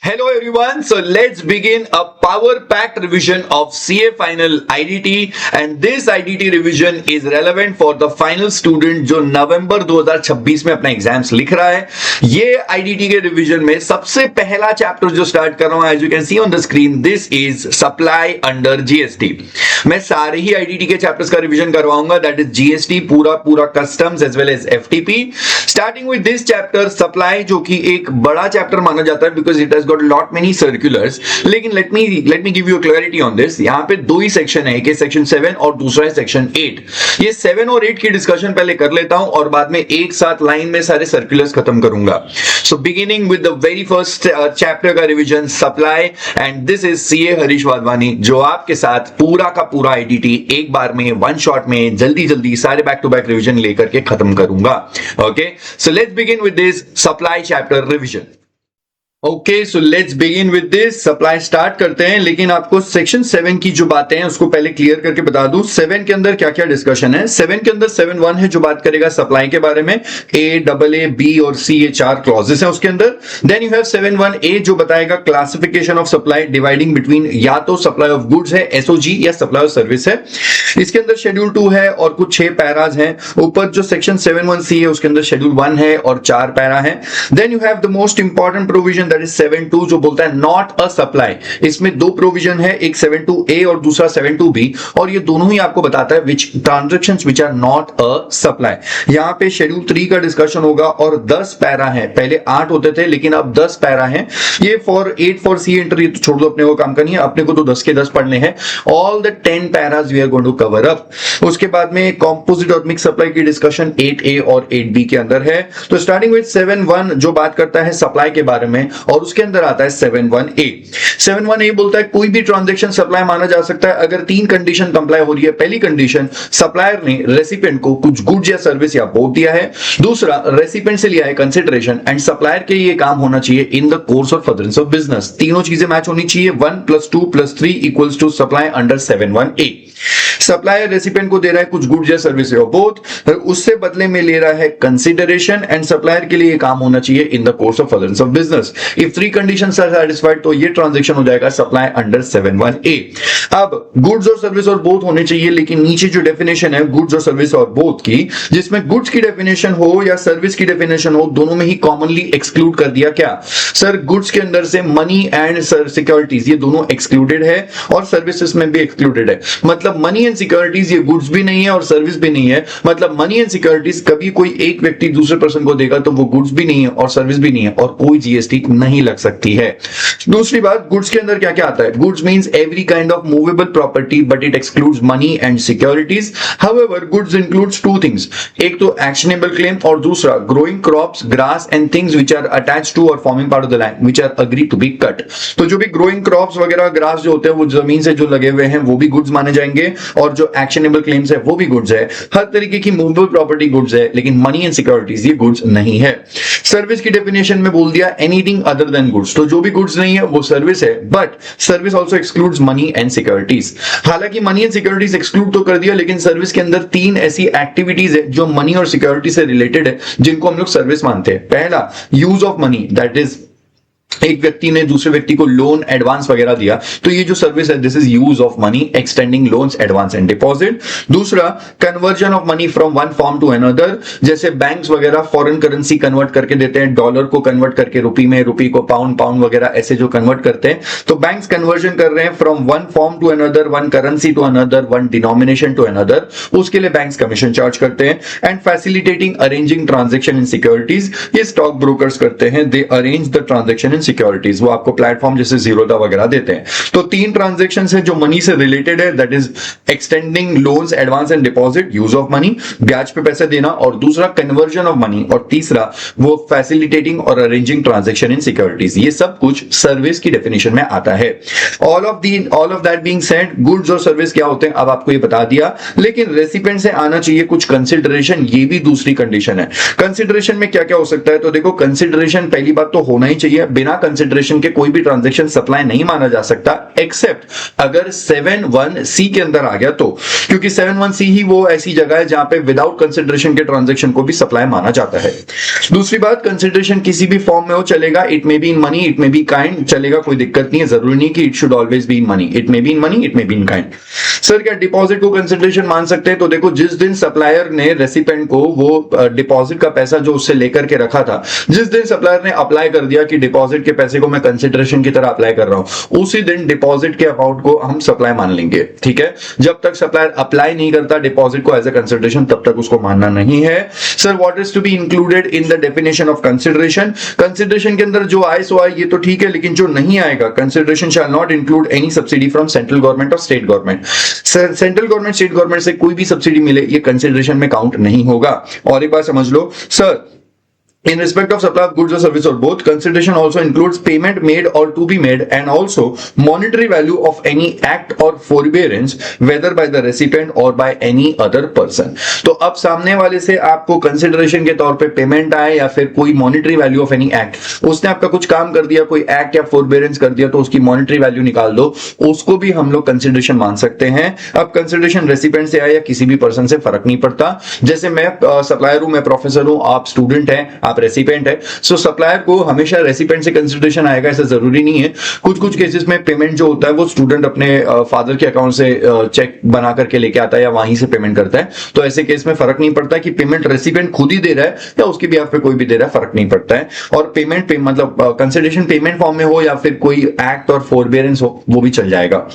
Hello everyone, so let's begin a power-packed revision of CA Final IDT and this IDT revision is relevant for the final student जो नवंबर 2026 में अपना exams लिख रहा है। ये IDT के रिविजन में सबसे पहला चैप्टर जो स्टार्ट कर रहा हूं, as you can see on the screen, this is supply under GST. मैं सारे ही IDT के चैप्टर्स का रिविजन करवाऊंगा, दैट इज जीएसटी पूरा customs as well as FTP. Starting with this chapter supply, जो कि एक बड़ा चैप्टर माना जाता है because it has got lot many circulars, लेकिन let me give you a clarity on this। यहाँ पे दो ही सेक्शन है, एक है सेक्शन 7 और दूसरा है सेक्शन 8। ये 7 और 8 की डिस्कशन पहले कर लेता हूं और बाद में एक साथ लाइन में सारे सर्कुलर्स खत्म करूंगा। So beginning with the very first chapter का revision supply, and this is CA Harish Wadhwani, जो आपके साथ पूरा का पूरा आईडीटी एक बार में वन शॉट में जल्दी सारे बैक टू बैक रिवीजन लेकर के खत्म करूंगा। Okay, so let's begin with this supply chapter revision. Okay, so let's begin with this supply start करते हैं, लेकिन आपको सेक्शन 7 की जो बातें हैं उसको पहले क्लियर करके बता दूं। 7 के अंदर क्या क्या डिस्कशन है। 7 के अंदर 7.1 है जो बात करेगा सप्लाई के बारे में, ए, डबल ए, बी और सी, ये 4 क्लॉजेस हैं उसके अंदर। देन यू हैव 7.1 जो बताएगा classification of supply dividing between या तो सप्लाई ऑफ गुड्स है एसओजी या सप्लाई ऑफ सर्विस है। इसके अंदर शेड्यूल 2 है और कुछ 6 पैराज हैं। ऊपर जो सेक्शन 7.1 है उसके अंदर शेड्यूल 1 है और 4 पैरा है। Then you have the most important provision that is 7.2 जो बोलता है नॉट अ सप्लाई। इसमें दो प्रोविजन है, एक 7.2A और दूसरा 7.2B, और ये दोनों ही आपको बताता है which transactions which are not a supply. यहां पे शेड्यूल 3 का डिस्कशन होगा और 10 पैरा है। पहले 8 होते थे लेकिन अब 10 पैरा है। ये फॉर 8 फॉर सी एंट्री तो छोड़ दो, अपने को काम करनी है, अपने को तो 10 के 10 पढ़ने हैं। All the 10 paras we are going to cover up. उसके बाद में कंपोजिट और मिक्स सप्लाई की डिस्कशन 8A और 8B के अंदर है। तो स्टार्टिंग विद 7.1 जो बात करता है सप्लाई के बारे में, और उसके अंदर आता है 7.1A। 7.1A बोलता है कोई भी ट्रांजैक्शन सप्लाई माना जा सकता है अगर 3 कंडीशन कंप्लाई हो रही है। पहली कंडीशन, सप्लायर ने रेसिपिएंट को कुछ गुड्स या सर्विस या बोथ दिया है। दूसरा, रेसिपिएंट से लिया है कंसिडरेशन, एंड सप्लायर के ये काम होना चाहिए in the course or furtherance of business. तीनों चीजें मैच होनी चाहिए। 1 + 2 + 3 equals to supply under 7.1A। Supplier recipient को दे रहा है कुछ गुड्स या सर्विस या बोथ, उससे बदले में ले रहा है कंसिडरेशन, एंड सप्लायर के लिए ये काम होना चाहिए in the course of furtherance of business. If 3 conditions are satisfied तो ये ट्रांजैक्शन हो जाएगा सप्लाई अंडर 7.1A। अब गुड्स और सर्विस और बोथ होने चाहिए, लेकिन नीचे जो डेफिनेशन है गुड्स और सर्विस और बोथ की, जिसमें गुड्स की डेफिनेशन हो या सर्विस की डेफिनेशन हो, दोनों में ही कॉमनली एक्सक्लूड कर दिया। क्या सर? गुड्स के अंदर से मनी एंड सिक्योरिटीज ये दोनों एक्सक्लूडेड है और सर्विसेज में भी एक्सक्लूडेड है। मतलब मनी एंड सिक्योरिटीज ये गुड्स भी नहीं है और सर्विस भी नहीं है। मतलब मनी एंड सिक्योरिटीज कभी कोई एक व्यक्ति दूसरे पर्सन को देगा तो वो गुड्स भी नहीं है और सर्विस भी नहीं है और कोई जीएसटी नहीं लग सकती है। दूसरी बात, गुड्स के अंदर क्या क्या आता है? Goods means every kind of movable property but it excludes money and securities. However goods includes 2 things, एक तो एक्शनेबल क्लेम और दूसरा growing crops, grass and things which are attached to और forming part of the land which are agree to be cut. तो जो भी growing crops वगैरह grass जो होते हैं वो जमीन से जो लगे हुए हैं वो भी गुड्स माने जाएंगे, और जो एक्शनेबल क्लेम्स है वो भी गुड्स है। हर तरीके की मूवेबल प्रॉपर्टी गुड्स है, लेकिन मनी एंड सिक्योरिटीज ये गुड्स नहीं है। सर्विस की डेफिनेशन में बोल दिया एनीथिंग अदर देन गुड्स, तो जो भी गुड्स नहीं है वो सर्विस है, but service also excludes money and securities. हालांकि मनी एंड सिक्योरिटीज एक्सक्लूड तो कर दिया, लेकिन सर्विस के अंदर 3 ऐसी एक्टिविटीज है जो मनी और सिक्योरिटी से रिलेटेड है जिनको हम लोग सर्विस मानते हैं। पहला, use of money, that is एक व्यक्ति ने दूसरे व्यक्ति को लोन एडवांस वगैरह दिया, तो ये जो सर्विस है this is use of money, extending loans, advance and deposit. दूसरा, conversion of money from one form to another, जैसे बैंक्स वगैरह फॉरेन करेंसी कन्वर्ट करके देते हैं, डॉलर को कन्वर्ट करके रुपी में, रुपी को पाउंड, पाउंड वगैरह ऐसे जो कन्वर्ट करते हैं, तो बैंक्स कन्वर्जन कर रहे हैं from one form to another, one currency to another, one denomination to another, उसके लिए बैंक्स कमीशन चार्ज करते हैं। And facilitating arranging transaction in securities, ये स्टॉक ब्रोकर्स करते हैं, they arrange the transaction in securities, वो आपको प्लेटफॉर्म जैसे जीरोधा वगैरह देते हैं। तो 3 ट्रांजैक्शंस है जो मनी से रिलेटेड है, that is extending loans, advance and deposit, use of money, ब्याज पे पैसे देना, और दूसरा कन्वर्जन ऑफ मनी, और तीसरा वो फैसिलिटेटिंग और अरेंजिंग ट्रांजैक्शन इन सिक्योरिटीज। ये सब कुछ सर्विस की डेफिनेशन में आता है। All of that being said, goods और सर्विस क्या होते हैं अब आपको ये बता दिया, लेकिन रेसिपिएंट से आना चाहिए कुछ कंसिडरेशन, ये भी दूसरी कंडीशन है। कंसिडरेशन में क्या क्या हो सकता है? तो देखो, कंसिडरेशन पहली बात तो होना ही चाहिए, बिना बिना कंसिडरेशन के कोई भी ट्रांजैक्शन सप्लाई नहीं माना जा सकता, एक्सेप्ट अगर 7(1)(c) के अंदर आ गया तो, क्योंकि 7(1)(c) ही वो ऐसी जगह है जहां पे विदाउट कंसिडरेशन के ट्रांजैक्शन को भी सप्लाई माना जाता है। दूसरी बात, कंसिडरेशन किसी भी फॉर्म में हो चलेगा, it may be in money, it may be kind, चलेगा, कोई दिक्कत नहीं है, जरूरी नहीं कि it should always be in money, it may be in money, it may be in kind. Sir क्या डिपॉजिट को कंसिडरेशन मान सकते हैं? तो देखो, जिस दिन सप्लायर ने रेसिपेंट को वो डिपॉजिट का पैसा जो उससे लेकर के रखा था, जिस दिन सप्लायर ने अप्लाई कर दिया कि डिपॉजिट के पैसे को मैं कंसिडरेशन की तरह अप्लाई कर रहा हूं, उसी दिन डिपॉजिट के अमाउंट को हम सप्लाई मान लेंगे। ठीक है, जब तक सप्लायर अप्लाई नहीं करता डिपॉजिट को एज ए कंसिडरेशन, तब तक उसको मानना नहीं है। Sir what is to be included in the definition of consideration? Consideration के अंदर जो आए सो आए, ये तो ठीक है, लेकिन जो नहीं आएगा, consideration shall not include any subsidy from central government और state government. Central government state government से कोई भी सब्सिडी मिले, ये कंसिडरेशन में काउंट नहीं होगा। और एक बात समझ लो sir, in respect of supply of goods or service or both, consideration also includes payment made or to be made and also monetary value of any act or forbearance whether by the recipient or by any other person। तो अब सामने वाले से आपको consideration के तौर पे payment आए या फिर कोई monetary value of any act, उसने आपका कुछ काम कर दिया, कोई एक्ट या forbearance कर दिया, तो उसकी monetary value निकाल दो, उसको भी हम लोग consideration मान सकते हैं। अब consideration recipient से आए या किसी भी पर्सन से फर्क नहीं पड़ता। जैसे मैं सप्लायर हूं, मैं प्रोफेसर हूं, आप स्टूडेंट हैं, आप रेसिपेंट है, सो सप्लायर को हमेशा रेसिपेंट से कंसिडरेशन आएगा, ऐसा जरूरी नहीं है। कुछ कुछ केसेस में पेमेंट जो होता है वो स्टूडेंट अपने फादर के अकाउंट से चेक बना करके लेके आता है या वहीं से पेमेंट करता है, तो ऐसे केस में फर्क नहीं पड़ता कि पेमेंट रेसिपेंट खुद ही दे रहा है या उसके बिहाफ पे कोई भी दे रहा है, फर्क नहीं पड़ता है। और पेमेंट मतलब कंसिडरेशन पेमेंट फॉर्म में हो या फिर कोई एक्ट और फोरबेरेंस हो, वो भी चल जाएगा।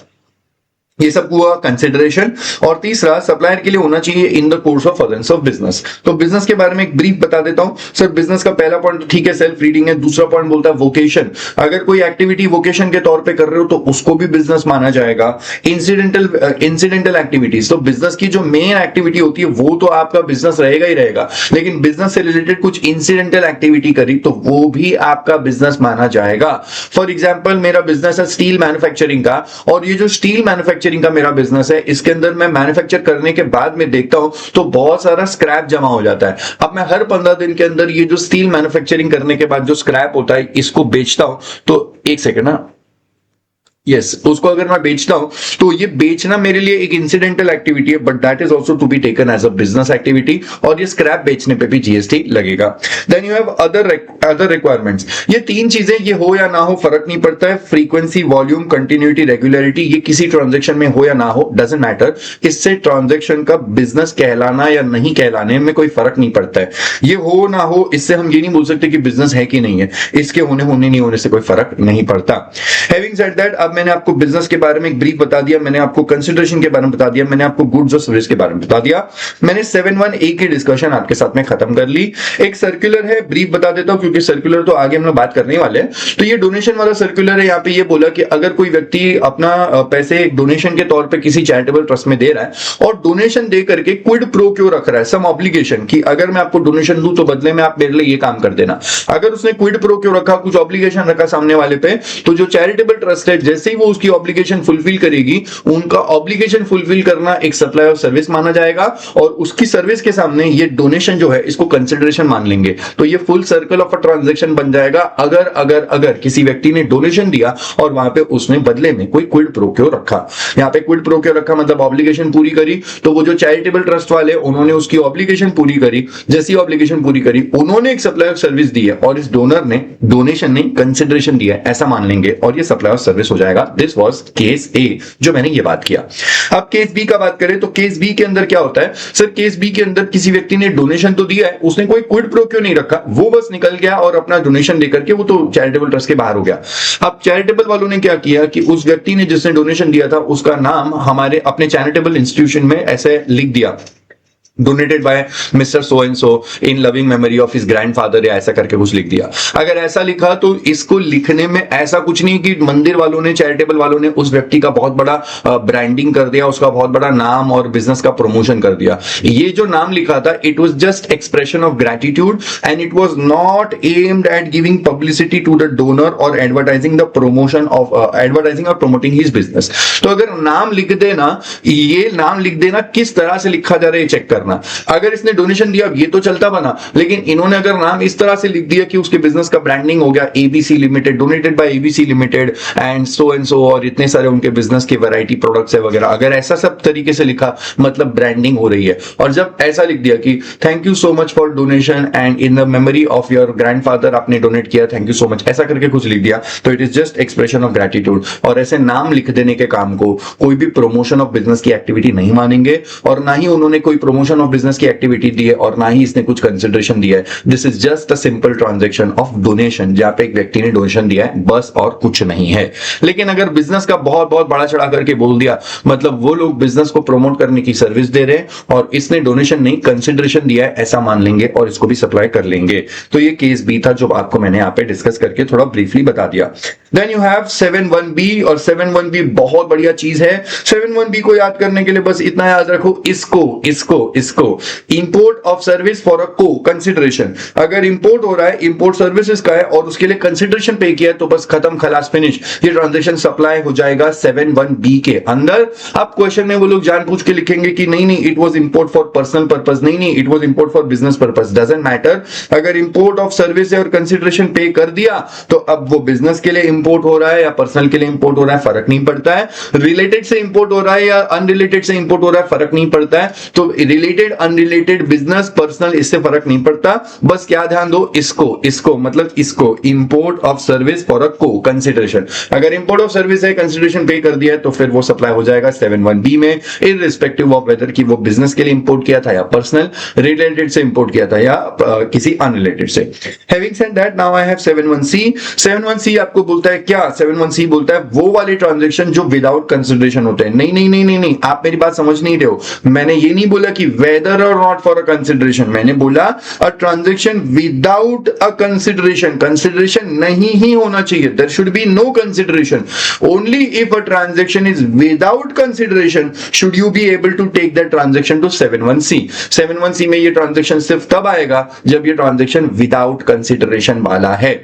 ये सब हुआ कंसिडरेशन। और तीसरा, सप्लायर के लिए होना चाहिए in the course of furtherance of business. तो बिजनेस के बारे में एक ब्रीफ बता देता हूं। सर बिजनेस का पहला पॉइंट ठीक है, सेल्फ रीडिंग है। दूसरा पॉइंट बोलता है वोकेशन। अगर कोई एक्टिविटी वोकेशन के तौर पे कर रहे हो तो उसको भी बिजनेस माना जाएगा। इंसिडेंटल एक्टिविटीज, तो बिजनेस की जो मेन एक्टिविटी होती है वो तो आपका बिजनेस रहेगा ही रहेगा, लेकिन बिजनेस से रिलेटेड कुछ इंसिडेंटल एक्टिविटी करी तो वो भी आपका बिजनेस माना जाएगा। फॉर एग्जाम्पल, मेरा बिजनेस है स्टील मैन्युफैक्चरिंग का, और ये जो स्टील मैन्युफैक्चरिंग का मेरा बिजनेस है, इसके अंदर मैं मैन्युफैक्चर करने के बाद में देखता हूं तो बहुत सारा स्क्रैप जमा हो जाता है। अब मैं हर 15 दिन के अंदर ये जो स्टील मैन्युफैक्चरिंग करने के बाद जो स्क्रैप होता है इसको बेचता हूं, तो एक सेकंड ना, उसको अगर मैं बेचता हूं तो ये बेचना मेरे लिए एक इंसिडेंटल एक्टिविटी है, but that is also to be taken as a business activity, और ये स्क्रैप बेचने पे भी जीएसटी लगेगा। Then you have other requirements. ये तीन चीजें, ये हो या ना हो फर्क नहीं पड़ता है। फ्रीक्वेंसी, वॉल्यूम, कंटिन्यूटी, रेगुलरिटी, ये किसी ट्रांजेक्शन में हो या ना हो डजंट मैटर। इससे ट्रांजेक्शन का बिजनेस कहलाना या नहीं कहलाने में कोई फर्क नहीं पड़ता है। ये हो ना हो, इससे हम ये नहीं बोल सकते कि बिजनेस है कि नहीं है। इसके होने नहीं होने से कोई फर्क नहीं पड़ता। हैविंग सेड दैट, अब मैंने आपको बिजनेस के बारे में एक ब्रीफ बता दिया, मैंने आपको कंसिडरेशन के बारे में बता दिया, मैंने आपको गुड्स और सर्विस के बारे में बता दिया। मैंने 7(1)(a) की डिस्कशन आपके साथ में खत्म कर ली। एक सर्कुलर है, ब्रीफ बता देता हूं क्योंकि सर्कुलर तो आगे हम लोग बात करने वाले हैं। तो ये डोनेशन वाला सर्कुलर है। यहाँ पे ये बोला कि अगर कोई व्यक्ति अपना पैसे डोनेशन के तौर पे किसी चैरिटेबल ट्रस्ट में दे रहा है और डोनेशन दे करके क्विड प्रो क्यों रख रहा है, सम ऑब्लिगेशन, कि अगर मैं आपको डोनेशन दूं तो बदले में आप मेरे लिए ये काम कर देना। अगर उसने क्विड प्रो क्यों रखा, कुछ ऑब्लिगेशन रखा सामने वाले पे, तो जो चैरिटेबल ट्रस्ट है जैसे ही वो उसकी ऑब्लिगेशन फुलफिल करेगी, उनका ऑब्लिगेशन फुलफिल करना एक सप्लाई ऑफ सर्विस माना जाएगा, और उसकी सर्विस के सामने ये डोनेशन जो है इसको कंसिडरेशन मान लेंगे। तो ये full circle of a transaction बन जाएगा। अगर अगर अगर किसी व्यक्ति ने डोनेशन दिया और वहां पे उसने बदले में कोई क्विड प्रो क्यो रखा, यहां पे क्विड प्रो क्यो रखा मतलब ऑब्लिगेशन पूरी करी, तो वो जो चैरिटेबल ट्रस्ट वाले उन्होंने उसकी ऑब्लिगेशन पूरी करी, जैसी ऑब्लिगेशन पूरी करी उन्होंने एक सप्लाई ऑफ सर्विस दी है और इस डोनर ने डोनेशन नहीं कंसिडरेशन दिया है, ऐसा मान लेंगे और ये सप्लाई ऑफ सर्विस हो जाएगा। दिस वाज केस ए, जो मैंने ये बात किया। अब केस बी का बात करें तो केस बी के अंदर क्या होता है? सर केस बी के अंदर किसी व्यक्ति ने डोनेशन तो दिया है, उसने कोई क्विड प्रो क्यों नहीं रखा, वो बस निकल गया और अपना डोनेशन देकर के वो तो चैरिटेबल ट्रस्ट के बाहर हो गया। अब चैरिटेबल वालों ने क्या किया कि उस व्यक्ति ने जिसने डोनेशन दिया था उसका नाम हमारे अपने चैरिटेबल इंस्टीट्यूशन में ऐसे लिख दिया, donated bye mister so and so in loving memory of his grandfather, या ऐसा करके कुछ लिख दिया। अगर ऐसा लिखा तो इसको लिखने में ऐसा कुछ नहीं कि मंदिर वालों ने, चैरिटेबल वालों ने उस व्यक्ति का बहुत बड़ा ब्रांडिंग कर दिया, उसका बहुत बड़ा नाम और बिजनेस का प्रमोशन कर दिया। ये जो नाम लिखा था it was just expression of gratitude and it was not aimed at giving publicity to the donor और advertising the promotion of advertising और प्रमोटिंग हिज बिजनेस। तो अगर नाम लिख देना, ये नाम लिख देना किस तरह से लिखा जा रहा है चेक करना करना। अगर इसने डोनेशन दिया ये तो चलता बना, लेकिन इन्होंने अगर नाम इस तरह से लिख दिया कि उसके बिजनेस का ब्रांडिंग हो गया ABC limited, donated bye ABC limited and so, और इतने सारे उनके बिजनेस के वैरायटी प्रोडक्ट्स है वगैरह, अगर ऐसा सब तरीके से लिखा मतलब ब्रांडिंग हो रही है। और जब ऐसा लिख दिया कि thank you so much for donation and in the memory of your grandfather, आपने डोनेट किया, थैंक यू सो मच, ऐसा करके कुछ लिख दिया, तो it is just expression of gratitude. और ऐसे नाम लिख देने के काम को कोई भी प्रमोशन ऑफ बिजनेस की एक्टिविटी नहीं मानेंगे, और ना ही उन्होंने कोई प्रमोशन ऑफ बिजनेस की एक्टिविटी दी है, और ना ही इसने कुछ कंसिडरेशन दिया है। This is just a simple transaction of donation, जहां पे एक व्यक्ति ने डोनेशन दिया है, बस और कुछ नहीं है। लेकिन अगर बिजनेस का बहुत बहुत बड़ा चढ़ा करके बोल दिया, मतलब वो लोग बिजनेस को प्रमोट करने की सर्विस दे रहे हैं और इसने डोनेशन नहीं कंसिडरेशन दिया है, ऐसा मान लेंगे और इसको भी सप्लाई कर लेंगे। तो ये केस बी था जो आपको मैंने यहाँ पे डिस्कस करके थोड़ा ब्रीफली बता दिया। देन यू हैव 7(1)(b), और 7(1)(b) बहुत बढ़िया चीज है। 7(1)(b) को याद करने के लिए बस इतना याद रखो, इसको import of service for a को कंसिडरेशन। अगर इंपोर्ट हो रहा है, इंपोर्ट सर्विसेज का है और उसके लिए कंसिडरेशन पे किया है, तो बस खत्म, खलास, फिनिश, ये ट्रांजैक्शन सप्लाई हो जाएगा 7(1)(b) के अंदर। अब क्वेश्चन में वो लोग जानबूझ के लिखेंगे कि नहीं it was import for personal purpose, नहीं it was import for business purpose, doesn't matter. अगर इंपोर्ट ऑफ सर्विस है और कंसिडरेशन पे कर दिया, तो अब वो बिजनेस के लिए इंपोर्ट हो रहा है या पर्सनल के लिए इंपोर्ट हो रहा है, फर्क नहीं पड़ता है। रिलेटेड से इंपोर्ट हो रहा है या अनरिलेटेड से इंपोर्ट हो रहा है, फर्क नहीं पड़ता है। तो रिलेटेड, अनरिलेटेड, बिजनेस, पर्सनल, इससे फर्क नहीं पड़ता। बस क्या ध्यान दो, इसको मतलब इसको import of service for a को कंसिडरेशन। अगर इंपोर्ट ऑफ सर्विस है, कंसिडरेशन पे कर दिया है, तो फिर वो सप्लाई हो जाएगा 7(1)(b) में, इररिस्पेक्टिव ऑफ वेदर कि वो बिजनेस के लिए इंपोर्ट किया था या पर्सनल, रिलेटेड से इंपोर्ट किया था या किसी अनरिलेटेड से। Having said that, now I have 7(1)(c). 7(1)(c) आपको बोलता है क्या? 7(1)(c) बोलता है वो वाले ट्रांजैक्शन जो विदाउट कंसिडरेशन होते हैं। नहीं, आप मेरी बात समझ नहीं रहे हो। मैंने ये नहीं बोला कि वेदर और नॉट फॉर अ कंसिडरेशन, मैंने बोला a transaction without a consideration. Consideration नहीं ही होना चाहिए, there should be no consideration. Only if a transaction is without consideration should you be able to take that transaction to 7(1)(c). 7(1)(c) में ये transaction सिर्फ तब आएगा जब ये ट्रांजैक्शन विदाउट कंसिडरेशन वाला है।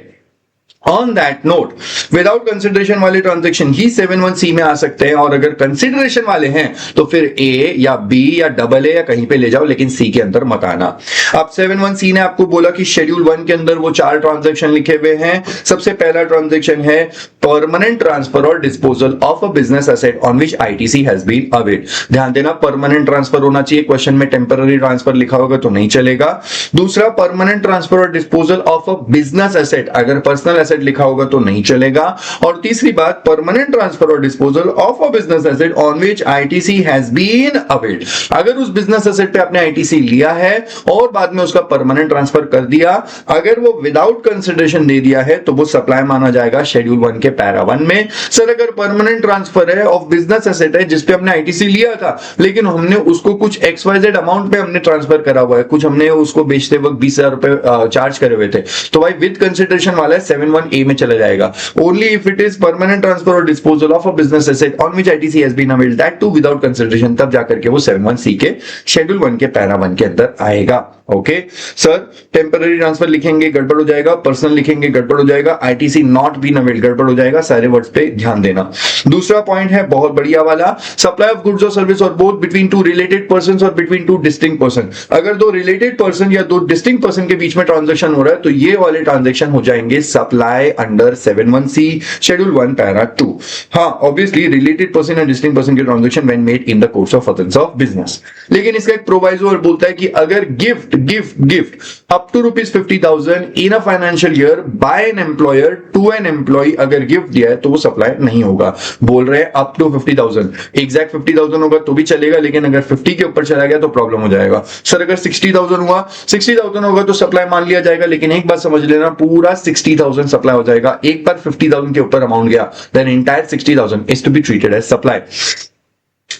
On that note, without consideration वाले ट्रांजैक्शन ही 7(1)(c) में आ सकते हैं, और अगर कंसिडरेशन वाले हैं तो फिर ए या बी या AA या कहीं पे ले जाओ, लेकिन सी के अंदर मत आना। अब 7(1)(c) ने आपको बोला कि शेड्यूल 1 के अंदर वो 4 ट्रांजैक्शन लिखे हुए हैं। सबसे पहला ट्रांजैक्शन है परमानेंट ट्रांसफर और disposal of a business asset on which ITC has been availed. ध्यान देना, परमानेंट ट्रांसफर होना चाहिए, क्वेश्चन में टेम्पररी ट्रांसफर लिखा होगा तो नहीं चलेगा। दूसरा, परमानेंट ट्रांसफर और disposal of a business asset, अगर पर्सनल एसेट लिखा होगा तो नहीं चलेगा। और तीसरी बात, परमानेंट ट्रांसफर और disposal of a business asset on which ITC has been availed. अगर उस बिजनेस एसेट पे आपने आईटीसी लिया है और बाद में उसका परमानेंट ट्रांसफर कर दिया, अगर वो विदाउट कंसिडरेशन दे दिया है, तो वो सप्लाई माना जाएगा शेड्यूल 1 के पैरा 1 में। सर, अगर परमानेंट ट्रांसफर है ऑफ बिजनेस एसेट है जिसपे हमने आईटीसी लिया था, लेकिन हमने उसको कुछ XYZ अमाउंट पे हमने ट्रांसफर करा हुआ है, कुछ हमने उसको बेचते वक्त 20,000 रुपए चार्ज करे हुए थे, तो भाई विद कंसिडरेशन वाला है 7(1)(a) में चला जाएगा। Only if it is permanent transfer और disposal of a business asset on which ITC has been availed, that too without consideration, तब जाकर के वो 7(1)(c) के शेड्यूल 1 के पैरा 1 के अंदर आएगा। ओके सर, टेम्पररी ट्रांसफर लिखेंगे गड़बड़ हो जाएगा, पर्सनल लिखेंगे गड़बड़ हो जाएगा, आईटीसी नॉट बीन अवेल्ड गड़बड़ हो जाएगा, सारे वर्ड्स पे ध्यान देना। दूसरा पॉइंट है बहुत बढ़िया वाला, सप्लाई ऑफ गुड्स और सर्विस और both between two related persons और बिटवीन टू डिस्टिंक्ट पर्सन। अगर दो रिलेटेड पर्सन या दो डिस्टिंक्ट पर्सन के बीच में ट्रांजैक्शन हो रहा है, तो ये वाले ट्रांजैक्शन हो जाएंगे supply under 7(1)(c) schedule 1 para 2। हाँ, ऑब्वियसली रिलेटेड पर्सन या डिस्टिंक्ट पर्सन के transaction when made in the course of furtherance of business. लेकिन इसका एक प्रोवाइजो और बोलता है कि अगर gift up to ₹50,000 in a financial year by an employer to an employee, अगर गिफ्ट दिया है तो वो सप्लाई नहीं होगा। बोल रहे हैं अप टू 50,000, एग्जैक्ट 50,000 होगा तो भी चलेगा, लेकिन अगर 50 के ऊपर चला गया तो प्रॉब्लम हो जाएगा। सर, अगर 60,000 होगा तो सप्लाई मान लिया जाएगा, लेकिन एक बात समझ लेना, पूरा 60,000 सप्लाई हो जाएगा। एक बार 50,000 के ऊपर अमाउंट गया, then entire 60,000 is to be treated as supply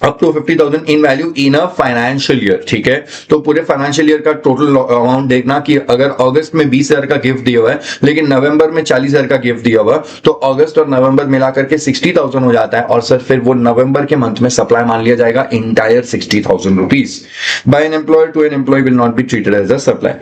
up to 50,000 in value in a financial year. ठीक है, तो पूरे फाइनेंशियल ईयर का टोटल अमाउंट देखना कि अगर अगस्त में 20,000 का गिफ्ट दिया हुआ है, लेकिन नवंबर में 40,000 का गिफ्ट दिया हुआ, तो अगस्त और नवंबर मिलाकर के 60,000 हो जाता है, और सर फिर वो नवंबर के मंथ में सप्लाई मान लिया जाएगा entire 60,000 rupees. By an employer to an employee will not be treated as a supply.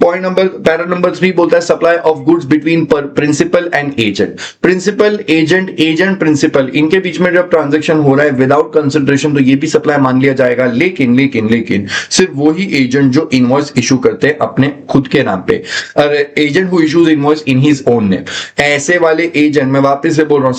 Point number para number 3 बोलता है supply of goods between principal and agent. Principal agent, agent principal, इनके बीच में जब transaction हो रहा है without consideration तो ये भी सप्लाई मान लिया जाएगा। लेकिन लेकिन लेकिन सिर्फ वही एजेंट जो इनवॉइस इशू करते हैं अपने खुद के नाम पे, agent who issues invoice in his own name, ऐसे वाले एजेंट, मैं वापस से बोल रहा हूं,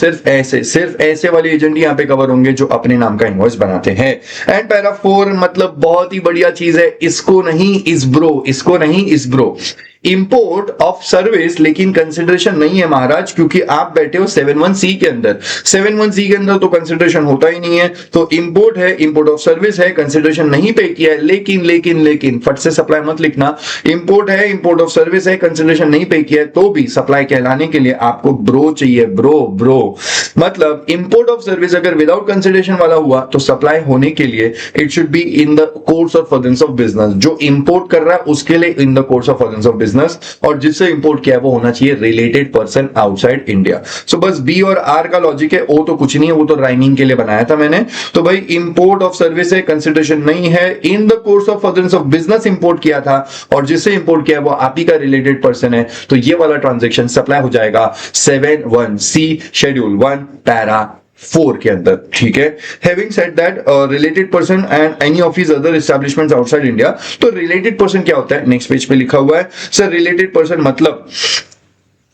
सिर्फ ऐसे वाले एजेंट यहां पे कवर होंगे जो अपने नाम का इनवॉइस बनाते हैं। एंड पैरा 4 मतलब बहुत ही बढ़िया चीज है, इसको नहीं इस ब्रो, इसको नहीं इस ब्रो, इंपोर्ट ऑफ सर्विस, लेकिन कंसिडरेशन नहीं है महाराज, क्योंकि आप बैठे हो 71C के अंदर। 71C के अंदर तो कंसिडरेशन होता ही नहीं है, तो इंपोर्ट है, इंपोर्ट ऑफ सर्विस है, कंसिडरेशन नहीं पे किया है। लेकिन लेकिन लेकिन फट से सप्लाई मत लिखना, इंपोर्ट है, इंपोर्ट ऑफ सर्विस है, कंसिडरेशन नहीं पे किया है, तो भी सप्लाई कहलाने के लिए आपको ब्रो चाहिए। ब्रो मतलब इंपोर्ट ऑफ सर्विस अगर विदाउट कंसिडरेशन वाला हुआ तो सप्लाई होने के लिए it should be in the course of furtherance of business. जो इंपोर्ट कर रहा है उसके लिए इन the course of furtherance of business, और जिससे इंपोर्ट किया है वो होना चाहिए रिलेटेड पर्सन आउटसाइड इंडिया। सो बस बी और आर का लॉजिक है, ओ तो कुछ नहीं है, वो तो राइमिंग के लिए बनाया था मैंने। तो भाई इंपोर्ट ऑफ सर्विस है, कंसिडरेशन नहीं है, in the course of furtherance of business import किया था और जिससे इंपोर्ट किया है वो आप ही का रिलेटेड पर्सन है, तो ये वाला ट्रांजैक्शन सप्लाई हो जाएगा 71C शेड्यूल 1 पैरा 4 के अंदर। ठीक है, having said that related person and any of his other establishments outside India. तो रिलेटेड पर्सन क्या होता है, नेक्स्ट पेज पे लिखा हुआ है सर। रिलेटेड पर्सन मतलब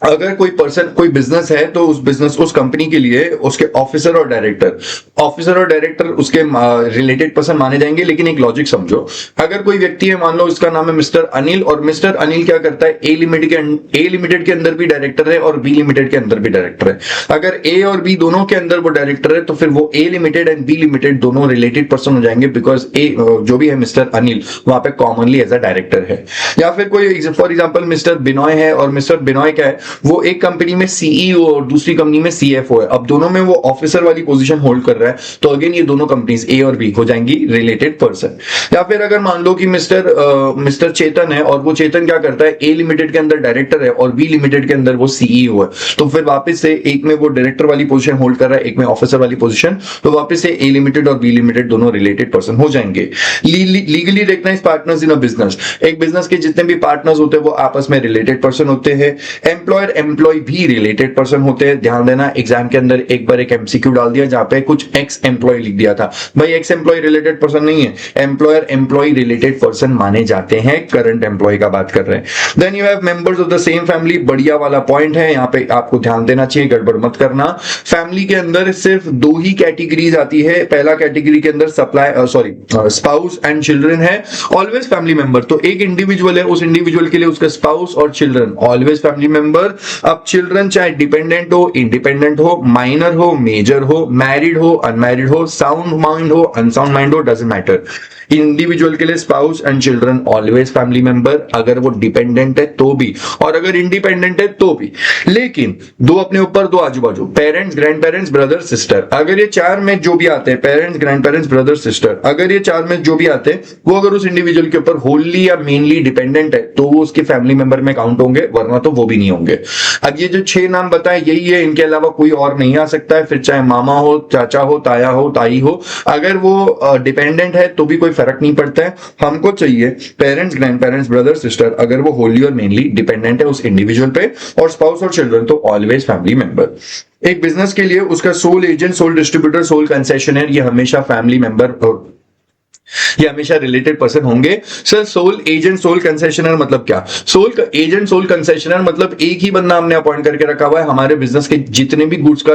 अगर कोई पर्सन, कोई बिजनेस है तो उस बिजनेस, उस कंपनी के लिए उसके ऑफिसर और डायरेक्टर उसके रिलेटेड पर्सन माने जाएंगे। लेकिन एक लॉजिक समझो, अगर कोई व्यक्ति है, मान लो इसका नाम है मिस्टर अनिल, और मिस्टर अनिल क्या करता है, ए लिमिटेड के अंदर भी डायरेक्टर है और बी लिमिटेड के अंदर भी डायरेक्टर है। अगर ए और बी दोनों के अंदर वो डायरेक्टर है तो फिर वो ए लिमिटेड एंड बी लिमिटेड दोनों रिलेटेड पर्सन हो जाएंगे, बिकॉज ए जो भी है मिस्टर अनिल वहां पे कॉमनली एज अ डायरेक्टर है। या फिर कोई फॉर एग्जाम्पल मिस्टर बिनॉय है, और मिस्टर बिनॉय क्या है, वो एक कंपनी में सीईओ और दूसरी कंपनी में सीएफओ है। अब दोनों में वो ऑफिसर वाली पोजीशन होल्ड कर रहा है, तो अगेन ये दोनों कंपनीज ए और बी हो जाएंगी रिलेटेड पर्सन। या फिर अगर मान लो कि मिस्टर चेतन है और वो चेतन क्या करता है, ए लिमिटेड के अंदर डायरेक्टर है और बी लिमिटेड के अंदर वो सीईओ है, तो फिर वापस से एक में वो डायरेक्टर वाली पोजीशन होल्ड कर रहा है, एक में ऑफिसर वाली पोजीशन, तो वापस से ए लिमिटेड और बी लिमिटेड दोनों रिलेटेड पर्सन हो जाएंगे। Legally recognized partners in a business, एक बिजनेस के जितने भी पार्टनर्स होते हैं वो आपस में रिलेटेड पर्सन होते हैं। एम्प्लॉयर एम्प्लॉय भी रिलेटेड पर्सन होते हैं। ध्यान देना, एग्जाम के अंदर एक बार एक एमसीक्यू डाल दिया जहां पे कुछ एक्स एम्प्लॉय लिख दिया था, भाई एक्स एम्प्लॉय रिलेटेड पर्सन नहीं है, एम्प्लॉयर एम्प्लॉय रिलेटेड पर्सन माने जाते हैं, करंट एम्प्लॉय का बात कर रहे हैं। Then you have members of the same family, बढ़िया वाला पॉइंट है, यहाँ पे आपको ध्यान देना चाहिए, गड़बड़ मत करना। फैमिली के अंदर सिर्फ 2 ही कैटेगरीज आती है। पहला कैटेगरी के अंदर स्पाउस एंड चिल्ड्रन है, ऑलवेज फैमिली मेंबर। तो एक इंडिविजुअल है, उस इंडिविजुअल के लिए उसका स्पाउस और चिल्ड्रन ऑलवेज फैमिली मेंबर। अब चिल्ड्रन चाहे डिपेंडेंट हो, इंडिपेंडेंट हो, माइनर हो, मेजर हो, मैरिड हो, अनमैरिड हो, साउंड माइंड हो, अनसाउंड माइंड हो, डजंट मैटर। इंडिविजुअल के लिए spouse and children always family member, अगर वो डिपेंडेंट है तो भी, और अगर इंडिपेंडेंट है तो भी। लेकिन 2 अपने ऊपर, 2 आजू बाजू, parents, grand parents, brother, sister, अगर ये 4 में जो भी आते हैं, parents, grand parents, brother, sister, अगर ये 4 में जो भी आते हैं वो अगर उस इंडिविजुअल के ऊपर होली या मेनली डिपेंडेंट है तो वो उसके फैमिली मेंबर में काउंट होंगे, वरना तो वो भी नहीं होंगे। अब ये जो 6 नाम बताए यही है, इनके अलावा कोई और नहीं आ सकता है। फिर चाहे मामा हो, चाचा हो, ताया हो, ताई हो, अगर वो डिपेंडेंट है तो भी कोई फर्क नहीं पड़ता है। हमको चाहिए parents, grand parents, brother, sister, अगर वो होली और मेनली डिपेंडेंट है उस इंडिविजुअल पे, और स्पाउस और चिल्ड्रन तो ऑलवेज फैमिली मेंबर। एक बिजनेस के लिए उसका sole agent, sole distributor, sole concessionaire, ये हमेशा फैमिली मेंबर, ये हमेशा रिलेटेड पर्सन होंगे। Sir sole agent, sole concessionaire मतलब क्या? सोल एजेंट, सोल कंसेशनर मतलब एक ही बंदा हमने अपॉइंट करके रखा हुआ है, हमारे बिजनेस के जितने भी गुड्स का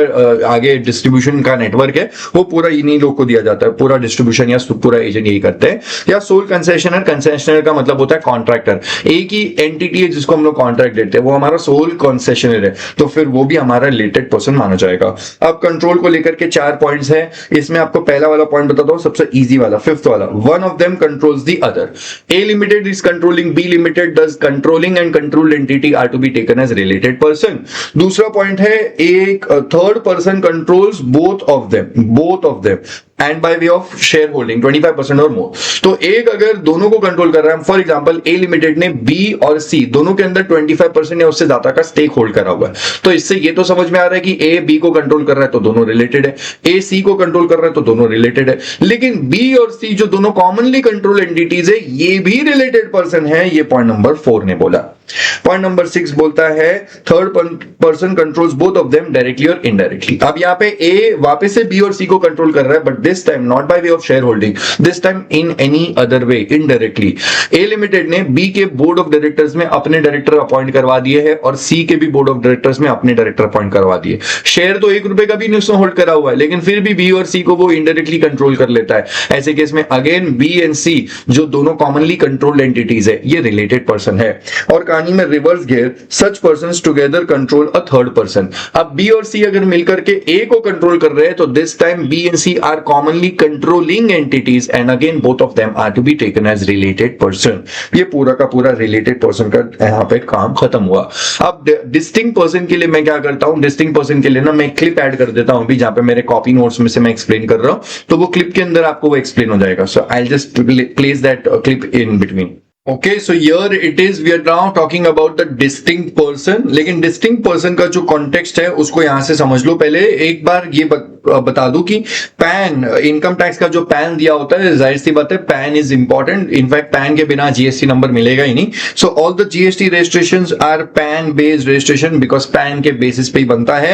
आगे डिस्ट्रीब्यूशन का नेटवर्क है वो पूरा इन्हीं लोग को दिया जाता है, पूरा डिस्ट्रीब्यूशन या पूरा एजेंट यही करते हैं। या सोल कंसेशनर, कंसेशनर का मतलब होता है कॉन्ट्रैक्टर, एक ही एंटिटी है जिसको हम लोग कॉन्ट्रैक्ट देते हैं, वो हमारा सोल कंसेशनर है, तो फिर वो भी हमारा रिलेटेड पर्सन माना जाएगा। अब कंट्रोल को लेकर के 4 पॉइंट्स है, इसमें आपको पहला वाला पॉइंट बताता हूं, सबसे इजी वाला, 5th वाला, one of them controls the other. A limited is controlling B limited, thus controlling and controlled entity are to be taken as related person. दूसरा पॉइंट है एक third person controls both of them and by way of share holding 25% और मोर। तो एक अगर दोनों को control कर रहा है, फॉर एग्जांपल ए लिमिटेड ने बी और सी दोनों के अंदर 25% या उससे ज्यादा का स्टेक होल्ड करा हुआ है, तो इससे ये तो समझ में आ रहा है कि ए बी को कंट्रोल कर रहा है तो दोनों रिलेटेड है, ए सी को कंट्रोल कर रहा है तो दोनों रिलेटेड है। लेकिन बी और सी जो दोनों कॉमनली कंट्रोल एंटिटीज है ये भी रिलेटेड पर्सन है, ये पॉइंट नंबर 4 ने बोला। पॉइंट नंबर 6 बोलता है third person controls both of them directly और इनडायरेक्टली। अब यहां पे ए वापस से बी और सी को कंट्रोल कर रहा है, but this time not by way of share holding, this time in any other way, indirectly. A limited ने बी के बोर्ड ऑफ डायरेक्टर्स में अपने डायरेक्टर अपॉइंट करवा दिए हैं और सी के भी बोर्ड ऑफ डायरेक्टर्स में अपने डायरेक्टर अपॉइंट करवा दिए। शेयर तो ₹1 का भी नहीं उसने होल्ड करा हुआ है, लेकिन फिर भी बी और सी को वो इनडायरेक्टली कंट्रोल कर लेता है। ऐसे केस में अगेन बी एंड सी जो दोनों कॉमनली कंट्रोल्ड एंटिटीज है ये रिलेटेड पर्सन है। और कहानी में reverse gear, such persons together control a third person। अब B और C अगर मिलकर के A को कंट्रोल कर रहे हैं तो this time B and C are commonly controlling entities and again both of them are to be taken as related person। ये पूरा का पूरा related person का यहाँ पे काम खत्म हुआ। अब distinct person के लिए मैं क्या करता हूँ, distinct person के लिए ना मैं क्लिप ऐड कर देता हूँ अभी, जहां पे मेरे कॉपी नोट्स में से मैं एक्सप्लेन कर रहा हूँ, तो वो क्लिप के अंदर आपको वो एक्सप्लेन हो जाएगा। So I'll just place that clip in between। Okay, so here it is, we are now talking about the distinct person। लेकिन distinct person का जो context है उसको यहां से समझ लो। पहले एक बार ये बता दूं कि पैन, इनकम टैक्स का जो पैन दिया होता है, जाहिर सी बात है PAN is important. In fact PAN के बिना जीएसटी नंबर मिलेगा ही नहीं। So all the GST registrations are PAN based registration, because PAN के बेसिस पे ही बनता है।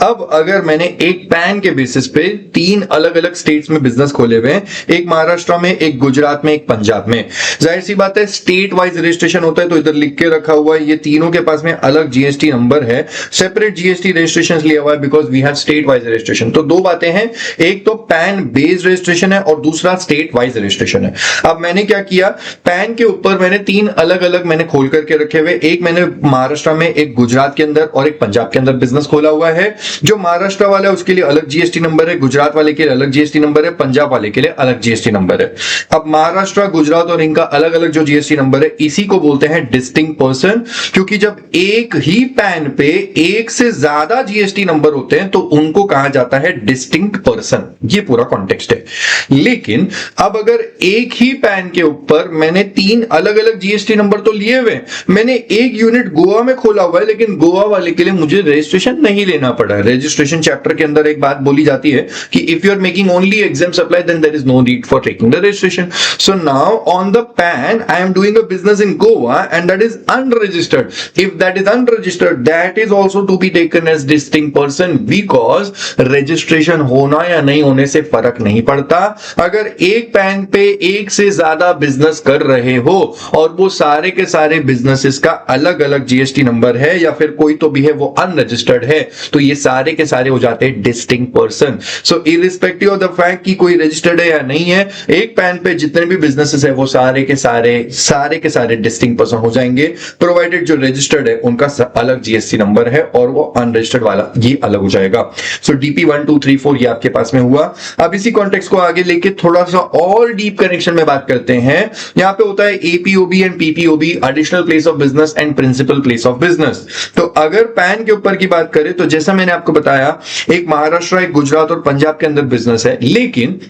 अब अगर मैंने एक पैन के बेसिस पे 3 अलग अलग स्टेट्स में बिजनेस खोले हुए हैं, एक महाराष्ट्र में, एक गुजरात में, एक पंजाब में, जाहिर सी बात है स्टेट वाइज रजिस्ट्रेशन होता है। तो इधर लिख के रखा हुआ है, ये तीनों के पास में अलग जीएसटी नंबर है, सेपरेट जीएसटी रजिस्ट्रेशन लिया हुआ है because we have state wise registration. तो 2 बातें हैं, एक तो पैन बेस्ड रजिस्ट्रेशन है और दूसरा स्टेट वाइज रजिस्ट्रेशन है। अब मैंने क्या किया, पैन के ऊपर मैंने 3 अलग अलग मैंने खोल करके रखे हुए, एक मैंने महाराष्ट्र में, एक गुजरात के अंदर और एक पंजाब के अंदर बिजनेस खोला हुआ है। जो महाराष्ट्र वाला है उसके लिए अलग जीएसटी नंबर है, गुजरात वाले के लिए अलग जीएसटी नंबर है, पंजाब वाले के लिए अलग जीएसटी नंबर है। अब महाराष्ट्र, गुजरात और इनका अलग अलग जो जीएसटी नंबर है, इसी को बोलते हैं डिस्टिंक्ट पर्सन। क्योंकि जब एक ही पैन पे एक से ज्यादा जीएसटी नंबर होते हैं तो उनको कहा जाता है डिस्टिंक्ट पर्सन। ये पूरा कॉन्टेक्स्ट है। लेकिन अब अगर एक ही पैन के ऊपर मैंने 3 अलग अलग जीएसटी नंबर तो लिए हुए, मैंने एक यूनिट गोवा में खोला हुआ है, लेकिन गोवा वाले के लिए मुझे रजिस्ट्रेशन नहीं लेना पड़ा। रजिस्ट्रेशन चैप्टर के अंदर एक बात बोली जाती है कि if you are making only exempt supply then there is no need for taking the registration. So now on the PAN I am doing a business in Goa and that is unregistered. If that is unregistered, that is also to be taken as distinct person because registration होना या नहीं होने से फर्क नहीं पड़ता। अगर एक पैन पे एक से ज्यादा बिजनेस कर रहे हो और वो सारे के सारे बिजनेसेस का अलग अलग जीएसटी नंबर है या फिर कोई तो भी है वो अनरजिस्टर्ड है, तो ये सारे के सारे हो जाते हैं distinct person. So irrespective of the fact कि कोई रजिस्टर्ड है या नहीं है, एक पैन पे जितने भी बिजनेसेस है वो सारे के सारे डिस्टिंक्ट पर्सन हो जाएंगे, प्रोवाइडेड जो रजिस्टर्ड है उनका अलग जीएसटी नंबर है और वो अनरजिस्टर्ड वाला ये अलग हो जाएगा। सो डीपी 1 2 3 4 ये आपके पास में हुआ। अब इसी कॉन्टेक्स्ट को आगे लेके थोड़ा सा और डीप कनेक्शन में बात करते हैं। यहां पे होता है APOB and PPOB, additional place of business and principal place of business. तो अगर पैन के ऊपर की बात करें तो जैसा मैंने आपको बताया, एक महाराष्ट्र, एक गुजरात और पंजाब के अंदर बिजनेस है, लेकिन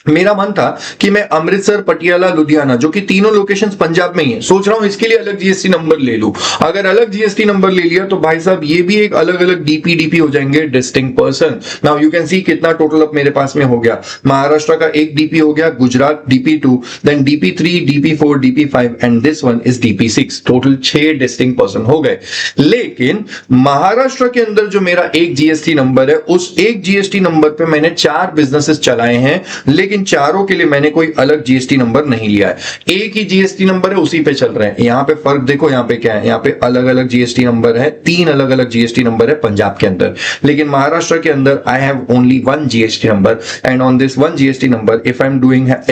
मेरा मन था कि मैं अमृतसर, पटियाला, लुधियाना जो कि तीनों लोकेशंस पंजाब में ही है, सोच रहा हूं इसके लिए अलग जीएसटी नंबर ले लूं। अगर अलग जीएसटी नंबर ले लिया तो भाई साहब ये भी एक अलग अलग डीपी हो जाएंगे, distinct person. Now you can सी कितना टोटल अब मेरे पास में हो गया। महाराष्ट्र का एक डीपी हो गया, Gujarat DP2, then DP3, DP4, DP5 and this one is DP6। Total 6 distinct person हो गए। लेकिन महाराष्ट्र के अंदर जो मेरा एक जीएसटी नंबर है, उस एक जीएसटी नंबर पे मैंने 4 बिजनेसेस चलाए हैं, लेकिन चारों के लिए मैंने कोई अलग जीएसटी नंबर नहीं लिया है। एक ही जीएसटी नंबर है, उसी पे चल रहे हैं। यहां पे फर्क देखो, यहां पे क्या है, यहां पे अलग अलग जीएसटी नंबर है, 3 अलग अलग जीएसटी नंबर है पंजाब के अंदर। लेकिन महाराष्ट्र के अंदर I have only 1 GST number and on this 1 GST number if I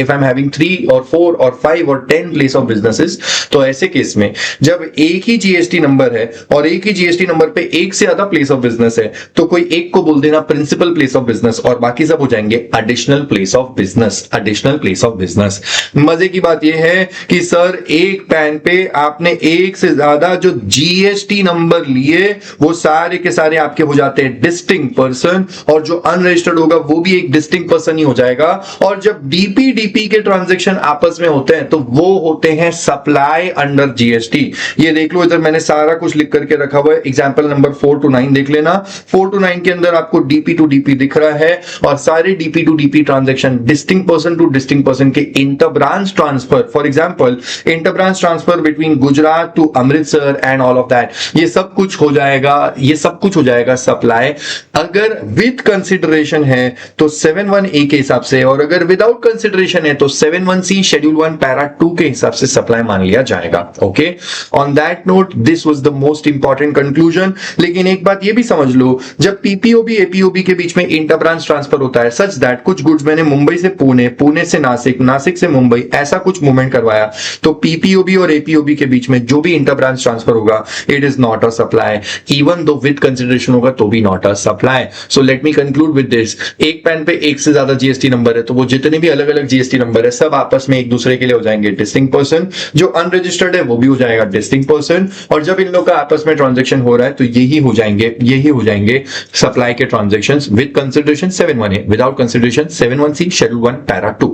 am having 3 और 4 और 5 और 10 प्लेस ऑफ बिजनेसेस, तो ऐसे केस में जब एक ही जीएसटी नंबर है और एक ही जीएसटी नंबर पे एक से ज्यादा प्लेस ऑफ बिजनेस है, तो कोई एक को बोल देना प्रिंसिपल प्लेस ऑफ बिजनेस और बाकी सब हो जाएंगे additional place of business. Business, additional place of business. मजे की बात यह है कि सर एक पैन पे आपने एक से ज्यादा जो जीएसटी नंबर लिए वो सारे के सारे आपके हो जाते हैं डिस्टिंक्ट पर्सन, और जो अनरजिस्टर्ड होगा वो भी एक डिस्टिंक्ट पर्सन ही हो जाएगा। और जब डीपी के ट्रांजैक्शन आपस में होते हैं तो वो होते हैं सप्लाई अंडर जीएसटी। ये देख लो, इधर मैंने सारा कुछ लिख करके रखा हुआ है। एग्जांपल नंबर 4 to 9 देख लेना। 4 to 9 के अंदर आपको डीपी टू डीपी दिख रहा है, और सारे DP to DP transaction distinct person to distinct person के inter branch transfer, for example inter branch transfer between Gujarat to Amritsar and all of that, ये सब कुछ हो जाएगा, ये सब कुछ हो जाएगा सप्लाई। अगर विद कंसिडरेशन है तो 7(1)(a) के हिसाब से, और अगर विदाउट कंसिडरेशन है तो 7(1)(c) शेड्यूल 1 पैरा 2 के हिसाब से सप्लाई मान लिया जाएगा। Okay, on that note this was the most important conclusion. लेकिन एक बात ये भी समझ लो, जब पीपीओबी एपीओबी के बीच में इंटर ब्रांच ट्रांसफर होता है सच दैट कुछ गुड्स मैंने मुंबई से पुणे, पुणे से नासिक, नासिक से मुंबई, ऐसा कुछ मूवमेंट करवाया, तो पीपीओबी और एपीओबी के बीच में जो भी इंटर ब्रांच ट्रांसफर होगा it is not a supply, even though with consideration होगा तो भी not a supply. So let me conclude with this, एक पैन पे एक से ज्यादा जीएसटी नंबर है तो वो जितने भी अलग अलग जीएसटी नंबर है सब आपस में एक दूसरे के लिए हो जाएंगे डिस्टिंक्ट पर्सन, जो अनरजिस्टर्ड है वो भी हो जाएगा डिस्टिंक्ट पर्सन, और जब इन लोग का आपस में ट्रांजैक्शन हो रहा है तो यही हो जाएंगे सप्लाई के transactions with consideration 7(1)(a), without consideration 7(1)(c) schedule 1 para 2।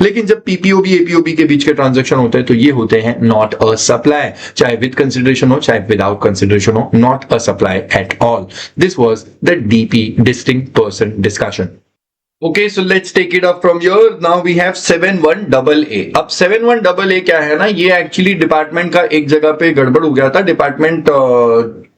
लेकिन जब पीपीओबी एपीओबी के बीच के ट्रांजैक्शन होते हैं तो ये होते हैं नॉट अ सप्लाई, चाहे विद कंसिडरेशन हो चाहे विदाउट कंसिडरेशन हो, not a supply at all. This was the DP distinct person discussion. Okay, so let's take it up from here. Now we have 7(1)(a). अब 7(1)(a) क्या है ना, ये actually department का एक जगह पे गड़बड़ हो गया था। डिपार्टमेंट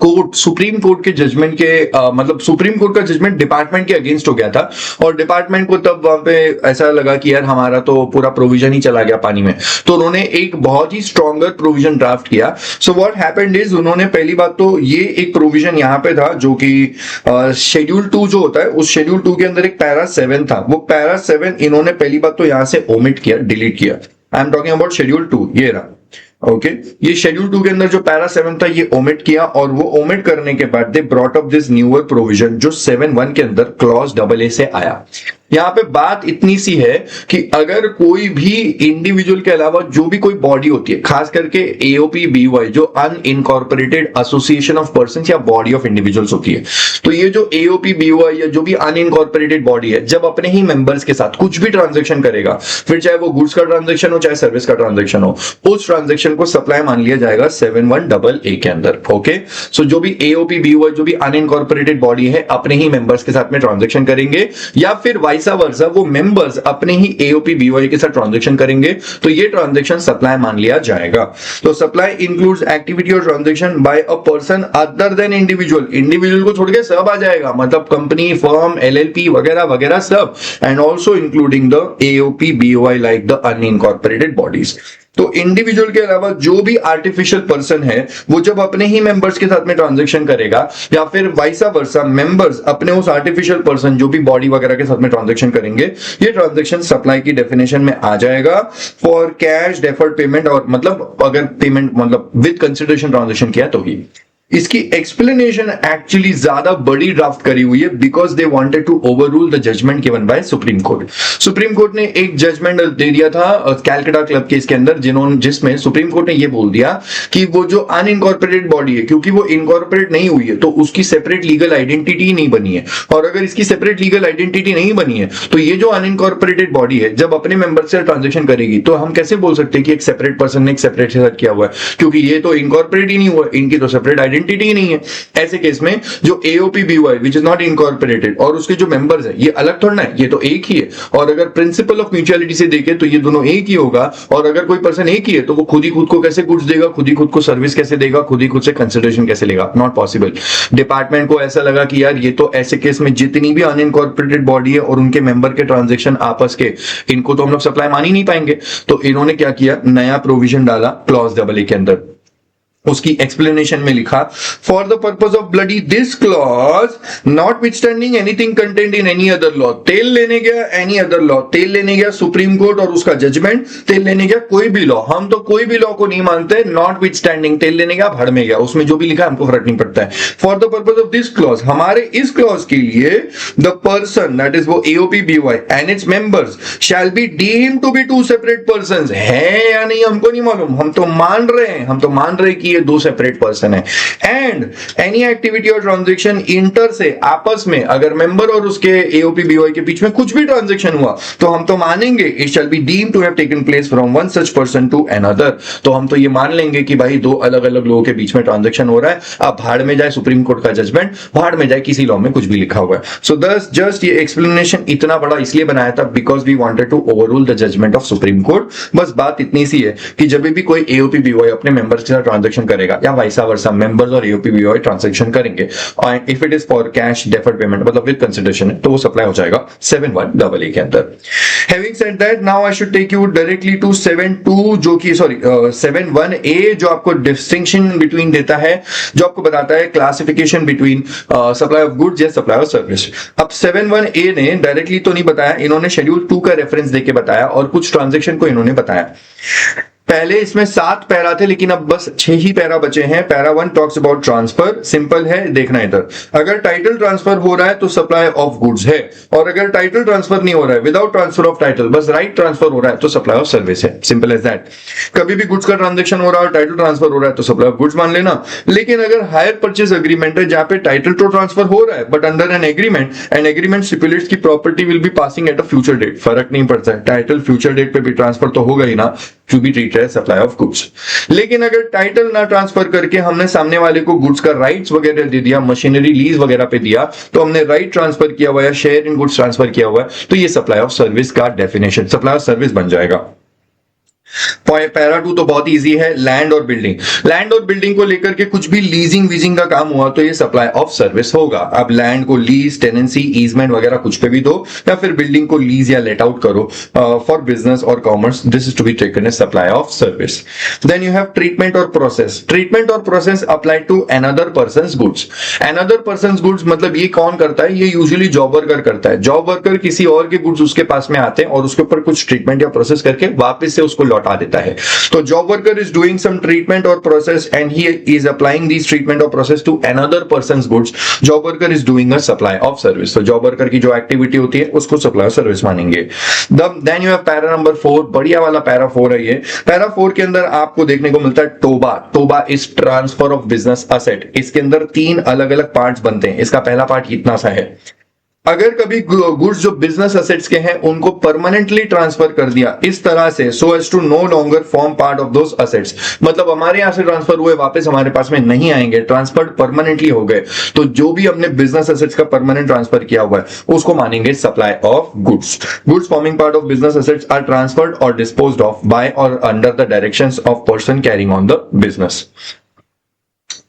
कोर्ट, सुप्रीम कोर्ट के जजमेंट के मतलब सुप्रीम कोर्ट का जजमेंट डिपार्टमेंट के अगेंस्ट हो गया था, और डिपार्टमेंट को तब वहां पे ऐसा लगा कि यार हमारा तो पूरा प्रोविजन ही चला गया पानी में, तो उन्होंने एक बहुत ही स्ट्रॉन्गर प्रोविजन ड्राफ्ट किया। सो व्हाट हैपेंड इज, उन्होंने पहली बात तो ये एक प्रोविजन यहाँ पे था जो कि शेड्यूल 2 जो होता है, उस शेड्यूल 2 के अंदर एक पैरा 7 था, वो पैरा 7 इन्होंने पहली बात तो यहां से ओमिट किया, डिलीट किया। I am talking about schedule 2, ये रहा। ओके, ये शेड्यूल 2 के अंदर जो पैरा 7 था ये ओमिट किया, और वो ओमिट करने के बाद they brought up this newer provision जो 7(1) के अंदर क्लॉज AA से आया। यहां पे बात इतनी सी है कि अगर कोई भी इंडिविजुअल के अलावा जो भी कोई बॉडी होती है, खास करके एओपी बीवाई जो अनइनकॉर्पोरेटेड एसोसिएशन ऑफ पर्संस या बॉडी ऑफ इंडिविजुअल्स होती है, तो ये जो एओपी बीवाई या जो भी अनइनकॉर्पोरेटेड बॉडी है जब अपने ही मेंबर्स के साथ कुछ भी ट्रांजैक्शन करेगा, फिर चाहे वो गुड्स का ट्रांजैक्शन हो चाहे सर्विस का ट्रांजैक्शन हो, उस ट्रांजैक्शन को सप्लाई मान लिया जाएगा 7(1)(a) के अंदर। ओके, सो जो भी एओपी बीवाई जो भी अनइनकॉर्पोरेटेड बॉडी है अपने ही मेंबर्स के साथ में ट्रांजैक्शन करेंगे, या फिर वाइसा वर्सा वो मेंबर्स अपने ही एओपी बीवाई के साथ ट्रांजैक्शन करेंगे, तो ये ट्रांजैक्शन सप्लाई मान लिया जाएगा। तो सप्लाई इंक्लूड्स एक्टिविटी और transaction by a person other than individual, individual को छोड़ के सब आ जाएगा, मतलब कंपनी, फर्म, एलएलपी वगैरह वगैरह सब, and also including the AOP BY like the unincorporated bodies. तो इंडिविजुअल के अलावा जो भी आर्टिफिशियल पर्सन है वो जब अपने ही मेंबर्स के साथ में ट्रांजैक्शन करेगा, या फिर वाइसा वर्सा मेंबर्स अपने उस आर्टिफिशियल पर्सन जो भी बॉडी वगैरह के साथ में ट्रांजैक्शन करेंगे, ये ट्रांजैक्शन सप्लाई की डेफिनेशन में आ जाएगा फॉर कैश डेफर्ड पेमेंट, और मतलब अगर पेमेंट मतलब विद कंसिडरेशन ट्रांजैक्शन किया तो ही। इसकी एक्सप्लेनेशन एक्चुअली ज्यादा बड़ी ड्राफ्ट करी हुई है because they wanted to overrule the judgement given by supreme court. Supreme court ने एक जजमेंट दे दिया था कैलकाटा क्लब केस के अंदर, जिसमें सुप्रीम कोर्ट ने यह बोल दिया कि वो जो अनइनकॉर्पोरेटेड बॉडी है, क्योंकि वो इनकॉर्पोरेट नहीं हुई है तो उसकी सेपरेट लीगल आइडेंटिटी नहीं बनी है, और अगर इसकी सेपरेट लीगल आइडेंटिटी नहीं बनी है तो ये जो अनइनकॉर्पोरेटेड बॉडी है जब अपने मेंबर से ट्रांजेक्शन करेगी तो हम कैसे बोल सकते हैं कि एक सेपरेट पर्सन ने एक सेपरेट के साथ किया हुआ है, क्योंकि ये तो इनकॉर्पोरेट ही नहीं हुआ, इनकी तो सेपरेट आइडेंटिटी नहीं है। ऐसे केस में जो AOP BY which is not incorporated और उसके जो मेंबर्स है ये अलग थोड़ा है, ये तो एक ही है, और अगर प्रिंसिपल ऑफ म्यूचुअलिटी से देखें तो ये दोनों एक ही होगा, और अगर कोई पर्सन एक ही है तो वो खुद ही खुद को कैसे गुड्स देगा, खुद ही खुद को सर्विस कैसे देगा, खुद ही खुद से कंसिडरेशन कैसे लेगा, नॉट पॉसिबल। डिपार्टमेंट को ऐसा लगा कि यार ये तो ऐसे केस में जितनी भी अनइनकॉर्पोरेटेड बॉडी है और उनके मेंबर के ट्रांजेक्शन आपस के, इनको तो हम लोग सप्लाई मान ही नहीं पाएंगे, तो इन्होंने क्या किया, नया प्रोविजन डाला क्लॉज AA के अंदर। उसकी एक्सप्लेनेशन में लिखा, for the purpose of bloody this clause not withstanding anything content in any other law. तेल लेने गया एनी अदर लॉ, तेल लेने गया सुप्रीम कोर्ट और उसका जजमेंट, तेल लेने गया कोई भी लॉ, हम तो कोई भी लॉ को नहीं मानते, नॉट विथस्टैंडिंग तेल लेने गया भाड़ में गया, उसमें जो भी लिखा हमको फर्क नहीं पड़ता है। For the purpose of this clause, हमारे इस क्लॉज के लिए द पर्सन दैट इज वो AOP BY and its members shall be deemed to be two separate persons, है या नहीं हमको नहीं मालूम, हम तो मान रहे हैं, हम तो मान रहे हैं कि ये दो सेपरेट पर्सन है। एंड एनी एक्टिविटी और ट्रांजैक्शन इंटर से आपस में अगर मेंबर और उसके एओपी बीवाई के बीच में कुछ भी ट्रांजैक्शन हुआ तो हम तो मानेंगे it shall be deemed to have taken place from one such person to another. तो हम तो ये मान लेंगे कि भाई दो अलग अलग लोगों के बीच में ट्रांजैक्शन हो रहा है, अब भाड़ में जाए सुप्रीम कोर्ट का जजमेंट, भाड़ में जाए किसी लॉ में कुछ भी लिखा हुआ है। सो दस जस्ट ये एक्सप्लेनेशन इतना बड़ा इसलिए बनाया था because we wanted to overrule the judgement of supreme court. बस बात इतनी सी है कि जब भी कोई एओपी बीवाई अपने मेंबर्स के साथ ट्रांजैक्शन करेगा या वाइसा वर्सा मेंबर्स और एओपी बीवाई ट्रांजैक्शन करेंगे और if it is for cash deferred payment मतलब विद कंसिडरेशन तो वो सप्लाई हो जाएगा 71AA के अंदर। Having said that now I should take you directly to 72 जो कि 71A जो आपको डिस्टिंक्शन बिटवीन देता है, जो आपको बताता है classification between supply of goods या सप्लाई ऑफ सर्विस। अब 71A ने डायरेक्टली तो नहीं बताया, इन्होंने शेड्यूल 2 का रेफरेंस देके बताया और कुछ ट्रांजैक्शन को इन्होंने बताया। पहले इसमें 7 पैरा थे लेकिन अब बस 6 ही पैरा बचे हैं। Para 1 talks about transfer, simple है देखना इधर, अगर टाइटल ट्रांसफर हो रहा है तो सप्लाई ऑफ गुड्स है, और अगर टाइटल ट्रांसफर नहीं हो रहा है विदाउट ट्रांसफर ऑफ टाइटल बस राइट ट्रांसफर हो रहा है तो सप्लाई ऑफ सर्विस है, सिंपल एज दैट। कभी भी गुड्स का ट्रांजेक्शन हो रहा है और टाइटल ट्रांसफर हो रहा है तो सप्लाई ऑफ गुड्स मान लेना। लेकिन अगर हायर परचेज अग्रीमेंट है जहां पे टाइटल तो ट्रांसफर हो रहा है but under an agreement and agreement stipulates की property will be passing at a future date, फर्क नहीं पड़ता है, टाइटल फ्यूचर डेट पे भी ट्रांसफर तो होगा ही ना, to be treated as supply of goods. लेकिन अगर टाइटल ना ट्रांसफर करके हमने सामने वाले को गुड्स का राइट्स वगैरह दे दिया, मशीनरी लीज वगैरह पे दिया, तो हमने राइट ट्रांसफर किया हुआ है, शेयर इन गुड्स ट्रांसफर किया हुआ है, तो ये सप्लाई ऑफ सर्विस का डेफिनेशन सप्लाई ऑफ सर्विस बन जाएगा। पैरा 2 तो बहुत इजी है, लैंड और बिल्डिंग। लैंड और बिल्डिंग को लेकर के कुछ भी लीजिंग वीजिंग का काम हुआ तो ये सप्लाई ऑफ सर्विस होगा। अब लैंड को लीज, टेनेंसी, ईजमेंट वगैरह कुछ पे भी दो, या फिर बिल्डिंग को लीज या लेट आउट करो फॉर बिजनेस और commerce, this is to be taken as supply of service. Then you have treatment और प्रोसेस। ट्रीटमेंट और process apply to another person's goods. Another person's goods मतलब ये कौन करता है, ये यूजुअली जॉब वर्कर करता है। जॉब वर्कर किसी और के गुड्स उसके पास में आते हैं और उसके ऊपर कुछ ट्रीटमेंट या प्रोसेस करके वापस से उसको लौटा देता है। तो job worker is doing some treatment और process and he is applying this treatment और process to another person's goods. Job worker is doing a supply of service. तो जॉब वर्कर की जो एक्टिविटी होती है उसको सप्लाई ऑफ सर्विस मानेंगे। Then you have para number 4, बढ़िया वाला पैरा 4 है ये। पैरा 4 के अंदर आपको देखने को मिलता है Toba. Toba is transfer of business asset. इसके अंदर 3 अलग अलग पार्ट्स बनते हैं। इसका पहला पार्ट इतना सा है, अगर कभी गुड्स जो बिजनेस असेट्स के हैं उनको परमानेंटली ट्रांसफर कर दिया इस तरह से so as to no longer form part of those assets, मतलब हमारे यहां से ट्रांसफर हुए वापस हमारे पास में नहीं आएंगे, ट्रांसफर्ड परमानेंटली हो गए, तो जो भी हमने बिजनेस असेट्स का परमानेंट ट्रांसफर किया हुआ है उसको मानेंगे supply of goods. Goods forming part of business assets are transferred or disposed of by or under the directions of person carrying on the business.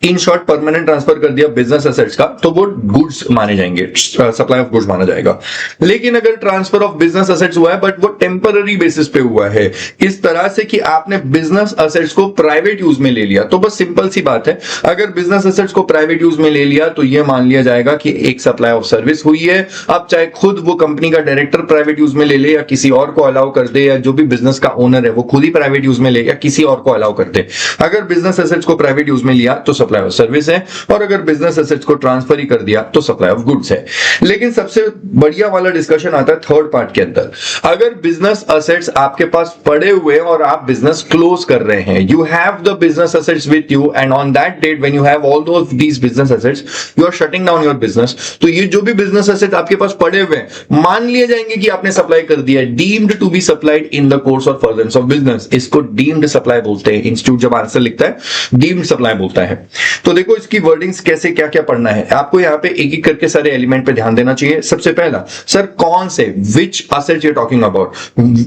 In short permanent transfer कर दिया business assets का तो वो goods माने जाएंगे, supply of goods माना जाएगा। लेकिन अगर ट्रांसफर ऑफ बिजनेस एसेट्स हुआ है बट वो टेम्पररी बेसिस पे हुआ है, इस तरह से कि आपने बिजनेस एसेट्स को प्राइवेट यूज में ले लिया, तो बस सिंपल सी बात है, अगर बिजनेस एसेट्स को प्राइवेट यूज में ले लिया तो ये मान लिया जाएगा कि एक सप्लाई ऑफ सर्विस हुई है। अब चाहे खुद वो कंपनी का डायरेक्टर प्राइवेट यूज में ले ले या किसी और को अलाउ कर दे, या जो भी बिजनेस का ओनर है वो खुद ही प्राइवेट यूज में ले या किसी और को अलाउ कर दे, अगर बिजनेस एसेट्स को प्राइवेट यूज में लिया तो सप्लाई ऑफ सर्विस है, और अगर बिजनेस एसेट्स को ट्रांसफर ही कर दिया तो सप्लाई ऑफ गुड्स है। लेकिन सबसे बढ़िया वाला डिस्कशन आता है थर्ड पार्ट के अंदर। अगर बिजनेस एसेट्स आपके पास पड़े हुए और आप बिजनेस क्लोज कर रहे हैं, you have the business assets with you and on that date when you have all those these business assets you are shutting down your business, तो ये जो भी बिजनेस एसेट्स आपके पास पड़े हुए हैं मान लिए जाएंगे कि आपने सप्लाई कर दिया है, deemed to be supplied in the course or furtherance of business. इसको डीम्ड सप्लाई बोलते हैं। इंस्टीट्यूट जब आंसर लिखता है डीम्ड सप्लाई बोलता है। तो देखो इसकी वर्डिंग्स कैसे क्या क्या पढ़ना है आपको, यहाँ पे एक एक करके सारे एलिमेंट पे ध्यान देना चाहिए। सबसे पहला सर कौन से, which assets you are talking about,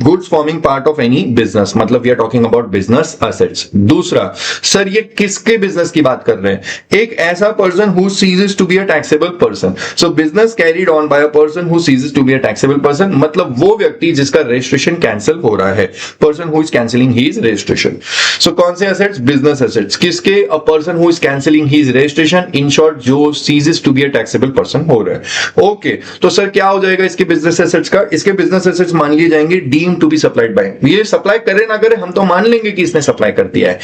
goods forming part of any business, मतलब we are talking about business assets. दूसरा सर ये किसके बिजनेस की बात कर रहे हैं, एक ऐसा person who ceases to be a taxable person, so business carried on by a person who ceases to be a taxable person, मतलब वो व्यक्ति जिसका रजिस्ट्रेशन कैंसिल हो रहा है, person who is cancelling his registration. So कौन से assets, business assets, किसके, a person who is cancelling his registration, in short जो ceases to be a taxable person हो रहा है। ओके तो सर क्या हो जाएगा इसके बिजनेस एसेट्स का, इसके बिजनेस एसेट्स मान लिए जाएंगे deem to be supplied by, ये सप्लाई करे ना करे हम तो मान लेंगे कि इसने सप्लाई कर दिया है।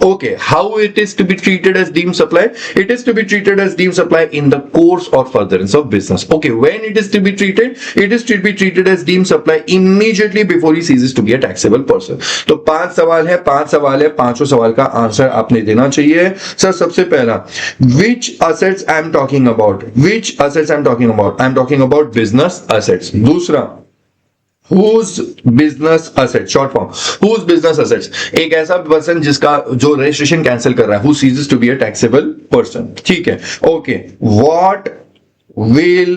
Okay, how it is to be treated as deemed supply? It is to be treated as deemed supply in the course or furtherance of business. Okay, when it is to be treated? It is to be treated as deemed supply immediately before he ceases to be a taxable person. तो 5 सवाल है, 5 सवाल है, पांचों सवाल का answer आपने देना चाहिए। सर सबसे पहला, which assets I am talking about? Which assets I am talking about? I am talking about business assets. दूसरा whose business assets, short form whose business assets, एक ऐसा पर्सन जिसका जो रजिस्ट्रेशन कैंसिल कर रहा है, who ceases to be a taxable person, ठीक है। ओके what will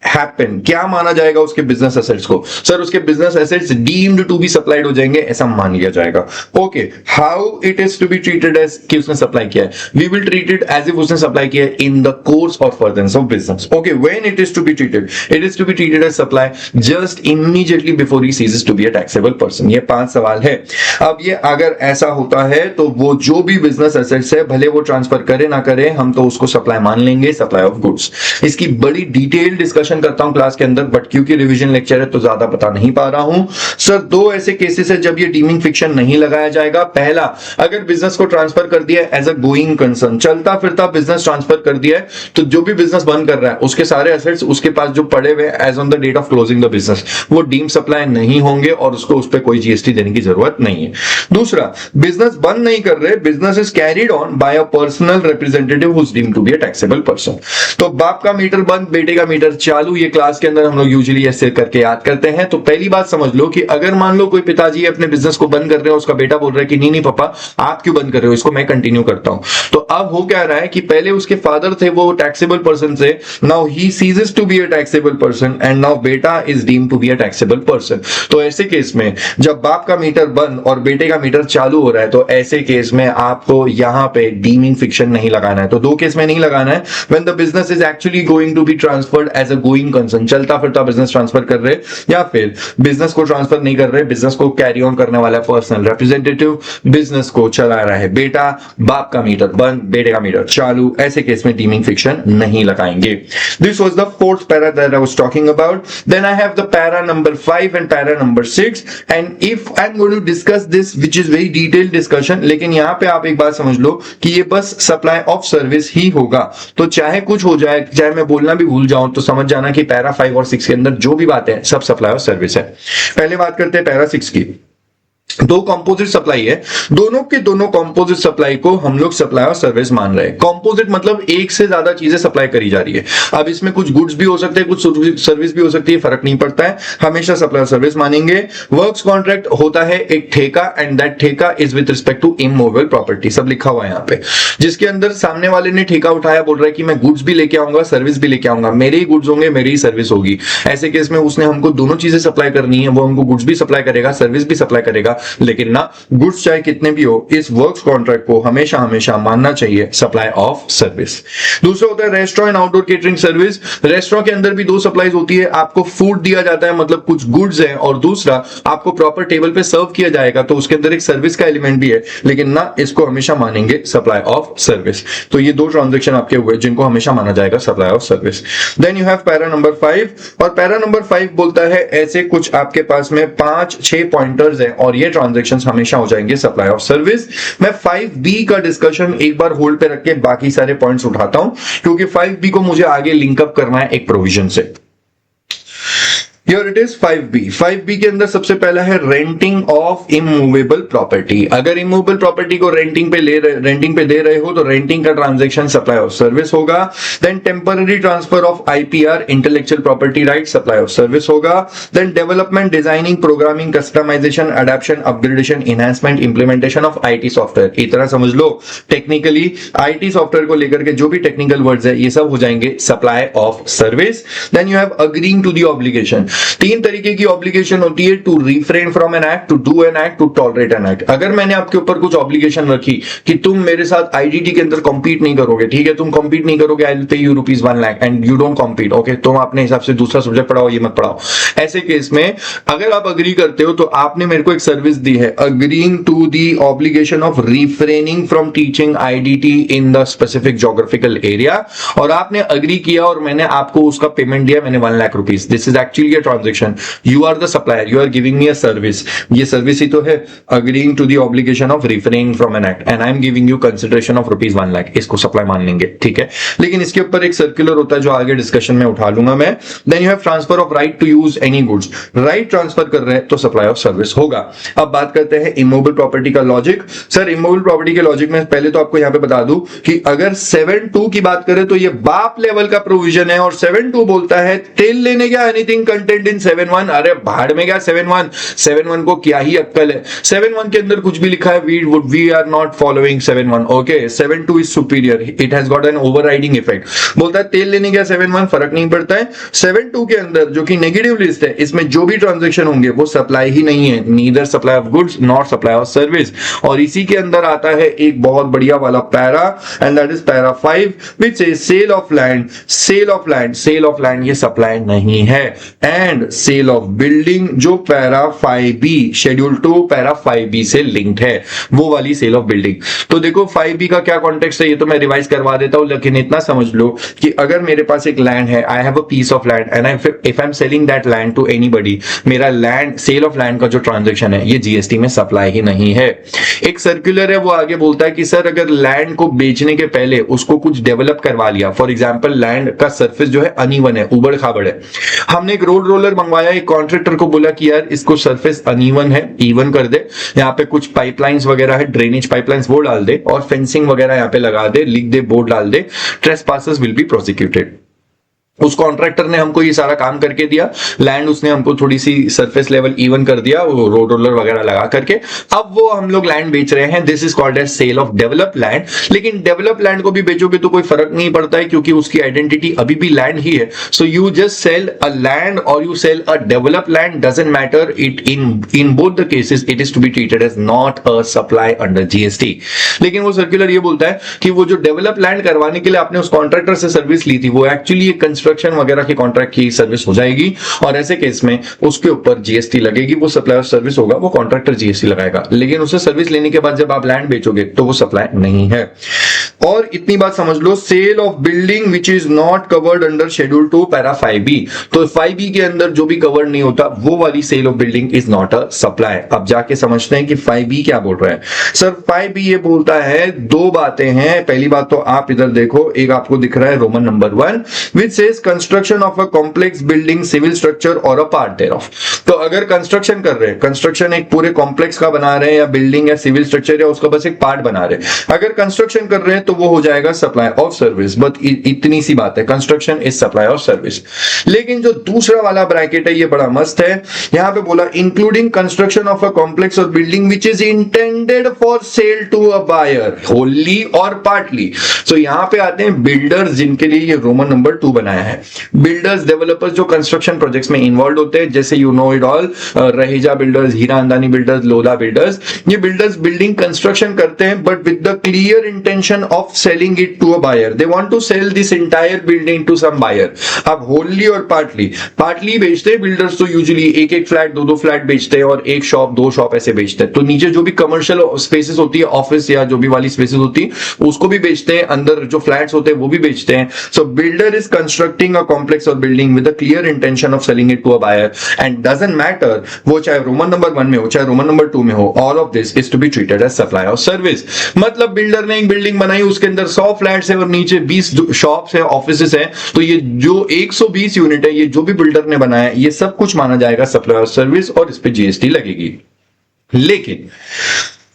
happen, क्या माना जाएगा उसके बिजनेस एसेट्स को, सर उसके business assets deemed to be supplied हो जाएंगे ऐसा मान लिया जाएगा। Okay how it is to be treated as कि उसने सप्लाई किया है, we will treat it as if उसने सप्लाई किया है in the course or furtherance of business. Okay when it is to be treated, it is to be treated as supply just immediately before he ceases to be a taxable person. ये 5 सवाल है। अब ये अगर ऐसा होता है तो वो जो भी बिजनेस एसेट्स है भले वो ट्रांसफर करे ना करे हम तो उसको सप्लाई मान लेंगे, सप्लाई ऑफ गुड्स। इसकी बड़ी डिटेल डिस्कशन करता हूं क्लास के अंदर, बट क्योंकि रिवीजन लेक्चर है तो ज्यादा बता नहीं पा रहा हूं। सर 2 ऐसे केसेस है जब ये डीमिंग फिक्शन नहीं लगाया जाएगा। पहला, अगर बिजनेस को ट्रांसफर कर दिया एज अ गोइंग कंसर्न, चलता फिरता बिजनेस ट्रांसफर कर दिया है, तो जो भी बिजनेस बंद कर रहा है उसके सारे एसेट्स उसके पास जो पड़े हुए as on the date of closing the business वो डीम सप्लाई नहीं होंगे और उसको उस पर कोई जीएसटी देने की जरूरत नहीं है। दूसरा, बिजनेस बंद नहीं कर रहे, business is carried on by a personal representative who is deemed to be a taxable person. तो बाप का मीटर बंद, बेटे का मीटर चालू, ये क्लास के अंदर हम लोग यूजुअली ऐसे करके याद करते हैं। तो पहली बात समझ लो कि अगर मान लो कोई पिताजी अपने बिजनेस को बंद कर रहे हो, उसका बेटा बोल रहा है कि नहीं नहीं पापा आप क्यों बंद कर रहे हो, इसको मैं कंटिन्यू करता हूं, तो अब हो क्या रहा है कि पहले उसके फादर थे वो टैक्सेबल पर्सन से, now he ceases to be a taxable person and now बेटा is deemed to be a taxable person. तो ऐसे केस में जब बाप का मीटर बंद और बेटे का मीटर चालू हो रहा है तो ऐसे केस में आपको यहां पे डीमिंग फिक्शन नहीं लगाना है। तो 2 केस में नहीं लगाना है, when the business is actually going to be transferred as a going concern, चलता फिरता बिजनेस ट्रांसफर कर रहे, या फिर बिजनेस को ट्रांसफर नहीं कर रहे, बिजनेस को कैरी ऑन करने वाला पर्सनल रिप्रेजेंटेटिव बिजनेस को चला रहा है, बेटा, बाप का मीटर बंद, बेटे का मीटर चालू, ऐसे केस में डीमिंग फिक्शन नहीं लगाएंगे। This was the 4th para that I was talking about. Then I have the para number 5 and para number 6 and if I am going to discuss this which is very detailed discussion, लेकिन यहां पे आप एक बात समझ लो कि ये बस सप्लाई ऑफ सर्विस ही होगा, तो चाहे कुछ हो जाए, चाहे मैं बोलना भी भूल जाऊं तो समझ जाना कि पैरा 5 और 6 के अंदर जो भी बात है सब सप्लाई और सर्विस है। पहले बात करते हैं पैरा 6 की। 2 कंपोजिट सप्लाई है, दोनों के दोनों कंपोजिट सप्लाई को हम लोग सप्लाई और सर्विस मान रहे हैं। कंपोजिट मतलब एक से ज्यादा चीजें सप्लाई करी जा रही है। अब इसमें कुछ गुड्स भी हो सकते हैं, कुछ सर्विस भी हो सकती है, फर्क नहीं पड़ता है, हमेशा सप्लाई और सर्विस मानेंगे। वर्क्स कॉन्ट्रैक्ट होता है एक ठेका एंड दैट ठेका is with respect to immovable property, सब लिखा हुआ है यहाँ पे, जिसके अंदर सामने वाले ने ठेका उठाया, बोल रहा है कि मैं गुड्स भी लेके आऊंगा, सर्विस भी लेके आऊंगा, मेरे ही गुड्स होंगे, मेरी ही सर्विस होगी। ऐसे केस में उसने हमको दोनों चीजें सप्लाई करनी है, वो हमको गुड्स भी सप्लाई करेगा, सर्विस भी सप्लाई करेगा, लेकिन ना गुड्स चाहे कितने भी हो, इस वर्क्स कॉन्ट्रैक्ट को हमेशा हमेशा मानना चाहिए सप्लाई ऑफ सर्विस। दूसरा होता है restaurant and outdoor catering service. Restaurant के अंदर भी 2 सप्लाईज होती है, आपको फूड दिया जाता है मतलब कुछ गुड्स है, और दूसरा आपको प्रॉपर टेबल पे सर्व किया जाएगा, तो उसके अंदर एक सर्विस का एलिमेंट भी है, लेकिन ना इसको हमेशा मानेंगे सप्लाई ऑफ सर्विस। तो ये 2 ट्रांजैक्शन आपके हुए जिनको हमेशा माना जाएगा supply of service. Then you have para number 5, और पैरा नंबर 5 बोलता है ऐसे कुछ आपके पास में 5-6 पॉइंटर्स हैं और ये ट्रांजैक्शंस हमेशा हो जाएंगे सप्लाई ऑफ सर्विस। मैं 5B का डिस्कशन एक बार होल्ड पे रख के बाकी सारे पॉइंट्स उठाता हूं, क्योंकि 5B को मुझे आगे लिंकअप करना है एक प्रोविजन से। Here it is 5B. 5B के अंदर सबसे पहला है रेंटिंग ऑफ इमूवेबल प्रॉपर्टी। अगर इमूवेबल प्रॉपर्टी को रेंटिंग पे दे रहे हो तो रेंटिंग का ट्रांजैक्शन सप्लाई ऑफ सर्विस होगा। Then temporary transfer of IPR intellectual property right supply of service होगा। Then development designing programming customization adaption upgradation enhancement implementation of IT software. इतना समझ लो टेक्निकली आईटी सॉफ्टवेयर को लेकर के जो भी टेक्निकल वर्ड्स है ये सब हो जाएंगे supply of service. Then you have agreeing to the obligation. तीन तरीके की ऑब्लिगेशन होती है, to refrain from an act, to do an act, to tolerate an act. अगर मैंने आपके ऊपर कुछ ऑब्लिगेशन रखी कि तुम मेरे साथ आईडीटी के अंदर कॉम्पीट नहीं करोगे, ठीक है, तुम कॉम्पीट नहीं करोगे, I will pay you ₹1 lakh and you don't compete, okay, तुम अपने हिसाब से दूसरा सब्जेक्ट पढ़ाओ, ये मत पढ़ाओ। ऐसे केस में अगर आप अग्री करते हो तो आपने मेरे को एक सर्विस दी है, agreeing to the obligation of refraining from teaching IDT in the specific geographical area, और आपने अग्री किया और मैंने आपको उसका पेमेंट दिया, मैंने ₹1 lakh. This is actually a transaction, you are the supplier, you are giving me a service, ये सर्विस ही तो है, agreeing to the obligation of refraining from an act and I am giving you consideration of ₹1 lakh, इसको supply मान लेंगे, ठीक है। लेकिन इसके ऊपर एक सर्कुलर होता है जो आगे डिस्कशन में उठा लूंगा मैं। Then you have transfer of right to use any goods, right transfer कर रहे हैं तो सप्लाई ऑफ सर्विस होगा। अब बात करते हैं इमूवेबल प्रॉपर्टी का लॉजिक। सर इमूवेबल प्रॉपर्टी के लॉजिक में पहले तो आपको यहां पे बता दूं कि अगर 7.2 की बात करें तो ये बाप लेवल का प्रोविजन है, और 7.2 बोलता है तेल लेने क्या एनीथिंग कंटेंट इन 7.1, अरे भाड़ में क्या 7.1 को क्या ही अक्कल है, 7.1 के अंदर कुछ भी लिखा है, we are not following 7.1, okay, 7.2 is superior, it has got an overriding effect. बोलता है तेल लेने क्या 7.1, फर्क नहीं पड़ता है। 7.2 के अंदर जो कि नेगेटिव लिस्ट है, इसमें जो भी ट्रांजैक्शन होंगे वो सप्लाई ही नहीं है, neither supply of goods not supply of service. और इसी के अंदर आता है एक बहुत बढ़िया वाला para, and that is para 5 which is sale of land. Sale of land ये सप्लाई नहीं है, एंड सेल ऑफ बिल्डिंग जो para 5B schedule 2 para 5B से लिंक्ड है, वो वाली सेल ऑफ बिल्डिंग। तो देखो 5B का क्या कॉन्टेक्स्ट है ये तो मैं रिवाइज करवा देता हूं, लेकिन इतना समझ लो कि अगर मेरे पास एक लैंड है, I have a piece of land and if I am selling that land to anybody, मेरा लैंड सेल ऑफ लैंड का जो ट्रांजैक्शन है ये जीएसटी में सप्लाई ही नहीं है। एक सर्कुलर है वो आगे बोलता है कि सर अगर लैंड को बेचने के पहले उसको कुछ डेवलप करवा लिया, फॉर एग्जांपल लैंड का सरफेस जो है अनइवन है, उबड़ खाबड़ है, हमने एक रोड रोलर मंगवाया, एक कॉन्ट्रैक्टर को बोला कि यार इसको सरफेस अनइवन है, इवन कर दे, यहाँ पे कुछ पाइपलाइंस वगैरह है, ड्रेनेज पाइपलाइंस वो डाल दे और फेंसिंग वगैरह यहाँ पे लगा दे, लिख दे, बोर्ड डाल दे, ट्रेसपासर्स विल बी प्रोसिक्यूटेड। उस कॉन्ट्रैक्टर ने हमको ये सारा काम करके दिया, लैंड उसने हमको थोड़ी सी सरफेस लेवल इवन कर दिया वो रोड रोलर वगैरह लगा करके, अब वो हम लोग लैंड बेच रहे हैं, this is called as sale of develop land. लेकिन डेवलप लैंड को भी बेचोगे तो कोई फर्क नहीं पड़ता है क्योंकि उसकी आइडेंटिटी अभी भी लैंड ही है। So you just sell a land or you sell a develop land, doesn't matter, it in both the cases it is to be treated as not a supply under GST. लेकिन वो circular ये बोलता है कि वो जो develop land करवाने के लिए आपने उस कॉन्ट्रैक्टर से सर्विस ली थी वो एक्चुअली कंस्ट्रक्शन वगैरह की कॉन्ट्रैक्ट की सर्विस हो जाएगी, और ऐसे केस में उसके ऊपर जीएसटी लगेगी, वो सप्लाई ऑफ सर्विस होगा, वो कॉन्ट्रैक्टर जीएसटी लगाएगा। लेकिन उसे सर्विस लेने के बाद जब आप लैंड बेचोगे तो वो सप्लाई नहीं है। और इतनी बात समझ लो, sale of building which is not covered under schedule 2 para 5B, तो 5B के अंदर जो भी कवर्ड नहीं होता वो वाली sale of building is not a supply. अब जाके समझते हैं कि 5B क्या बोल रहा है। सर 5B ये बोलता है दो बातें हैं। पहली बात तो आप इधर देखो, एक आपको दिख रहा है Roman number 1 which says construction of a complex building civil structure or a part देयरऑफ। तो अगर कंस्ट्रक्शन कर रहे हैं, कंस्ट्रक्शन एक पूरे कॉम्प्लेक्स का बना रहे हैं या बिल्डिंग या सिविल स्ट्रक्चर या उसका बस एक पार्ट बना रहे हैं, अगर कंस्ट्रक्शन कर रहे हैं तो वो हो जाएगा सप्लाई ऑफ सर्विस। बट इतनी सी बात है, construction is supply of service. लेकिन जो दूसरा वाला ब्रैकेट है ये बड़ा मस्त है, यहां पे बोला including construction of a complex or building which is intended for sale to a buyer wholly or partly. सो यहां पे आते हैं बिल्डर्स जिनके लिए ये रोमन नंबर 2 बनाया है। बिल्डर्स डेवलपर्स जो कंस्ट्रक्शन प्रोजेक्ट्स में इन्वॉल्व होते हैं, जैसे you know it all, Raheja builders, Hiranandani builders, Lodha builders, ये बिल्डर्स बिल्डिंग कंस्ट्रक्शन करते हैं but with the clear intention of selling it to a buyer. They want to sell this entire building to some buyer. अब wholly or partly बेचते हैं builders, तो usually एक एक flat, दो फ्लैट बेचते हैं और एक शॉप, दो शॉप ऐसे बेचते हैं। तो नीचे जो भी कमर्शियल स्पेसेस होती है, ऑफिस या जो भी वाली स्पेसेस होती है, उसको भी बेचते हैं, अंदर जो फ्लैट्स होते हैं वो भी बेचते हैं। So builder is construct constructing a complex or building with a clear intention of selling it to a buyer and doesn't matter वो चाहे रोमन नंबर 1 में हो चाहे रोमन नंबर 2 में हो, all of this is to be treated as supply or service. मतलब builder ने एक बिल्डिंग बनाई, उसके अंदर 100 फ्लैट्स है और नीचे 20 शॉप्स है, ऑफिसेस है, तो ये जो 120 यूनिट है, ये जो भी बिल्डर ने बनाया, ये सब कुछ माना जाएगा सप्लाई और सर्विस और इस पे जीएसटी लगेगी। लेकिन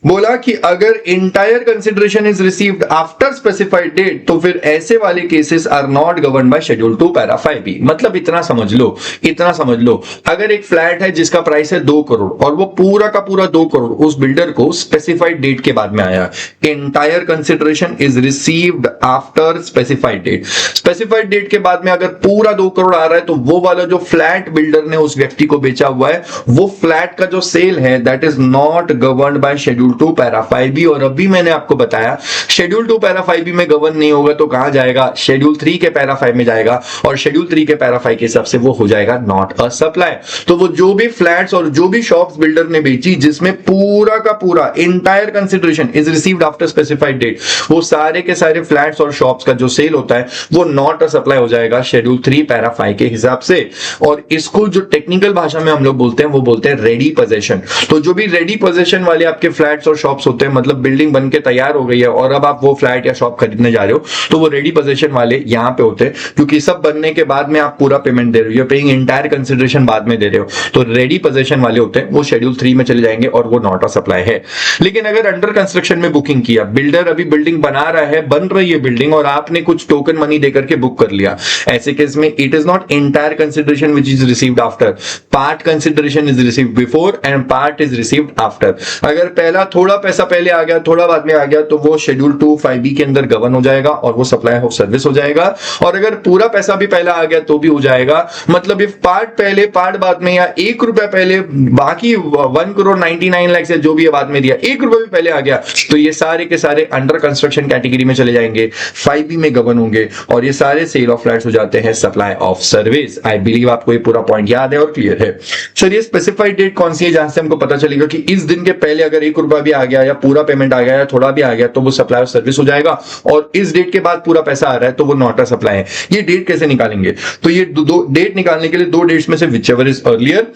बोला कि अगर entire consideration is received after specified date तो फिर ऐसे वाले cases are not govern by schedule 2 para 5B। मतलब इतना समझ लो, अगर एक फ्लैट है जिसका प्राइस है 2 करोड़ और वो पूरा का पूरा 2 करोड़ उस बिल्डर को स्पेसिफाइड डेट के बाद में आया, entire consideration is received after specified date. Specified date के बाद में अगर पूरा 2 करोड़ आ रहा है तो वो वाला जो फ्लैट बिल्डर ने उस व्यक्ति को बेचा हुआ है, वो फ्लैट का जो सेल है that is not governed bye schedule 2 para 5B। और अभी मैंने आपको बताया शेड्यूल 2 पैरा 5B में गवर्न नहीं होगा तो कहां जाएगा, शेड्यूल 3 के पैरा 5 में जाएगा और शेड्यूल 3 के पैरा 5 के हिसाब से वो हो जाएगा नॉट अ सप्लाई। तो वो जो भी फ्लैट्स और जो भी शॉप्स बिल्डर ने बेची जिसमें पूरा का पूरा entire consideration is received after specified date, वो सारे के सारे फ्लैट्स और शॉप्स का जो सेल होता है वो नॉट अ सप्लाई हो जाएगा शेड्यूल 3 पैरा 5 के हिसाब से। और इसको जो टेक्निकल भाषा में हम लोग बोलते हैं वो बोलते हैं रेडी पोजेशन। तो जो भी रेडी पोजेशन वाले आपके फ्लैट्स और शॉप्स होते हैं, मतलब बिल्डिंग बन के तैयार हो गई है और अब आप वो फ्लैट या शॉप खरीदने जा रहे हो, तो वो रेडी पोजीशन वाले यहां पे होते हैं, क्योंकि सब बनने के बाद में आप पूरा पेमेंट दे रहे हो, you are paying entire consideration बाद में दे रहे हो, तो रेडी पोजीशन वाले होते हैं वो शेड्यूल 3 में चले जाएंगे और वो नॉट अ सप्लाई है। लेकिन अगर अंडर कंस्ट्रक्शन में बुकिंग किया, बिल्डर अभी बिल्डिंग बना रहा है, बन रही है बिल्डिंग और आपने कुछ टोकन मनी देकर के बुक कर लिया, ऐसे केस में it is not entire consideration which is received after, part consideration is received before and part is received after. अगर पहला थोड़ा पैसा पहले आ गया, थोड़ा बाद में आ गया, तो वो शेड्यूल 2 5B के अंदर गवर्न हो जाएगा और वो सप्लाई ऑफ सर्विस हो जाएगा। और अगर पूरा पैसा भी पहला आ गया तो भी हो जाएगा। मतलब इफ पार्ट पहले पार्ट बाद में, या 1 रुपया पहले बाकी 1 करोड़ 99 लाख से जो भी बाद में दिया 1 रुपया भी पहले आ गया, तो ये सारे के सारे अंडर कंस्ट्रक्शन कैटेगरी में चले जाएंगे, 5B में गवर्न होंगे और ये सारे सेल ऑफ फ्लैट्स हो जाते हैं supply of service. I believe आपको ये पूरा पॉइंट याद है और क्लियर है। सर ये स्पेसिफाइड डेट कौन सी है जहां से हमको पता चलेगा कि इस दिन के पहले अगर 1 रुपया भी आ गया या पूरा पेमेंट आ गया या थोड़ा भी आ गया तो वो सप्लाई ऑफ सर्विस हो जाएगा, और इस डेट के बाद पूरा पैसा आ रहा है तो वो नॉट अ सप्लाई है। ये डेट कैसे निकालेंगे, तो ये दो डेट निकालने के लिए 2 डेट्स में से whichever is earlier,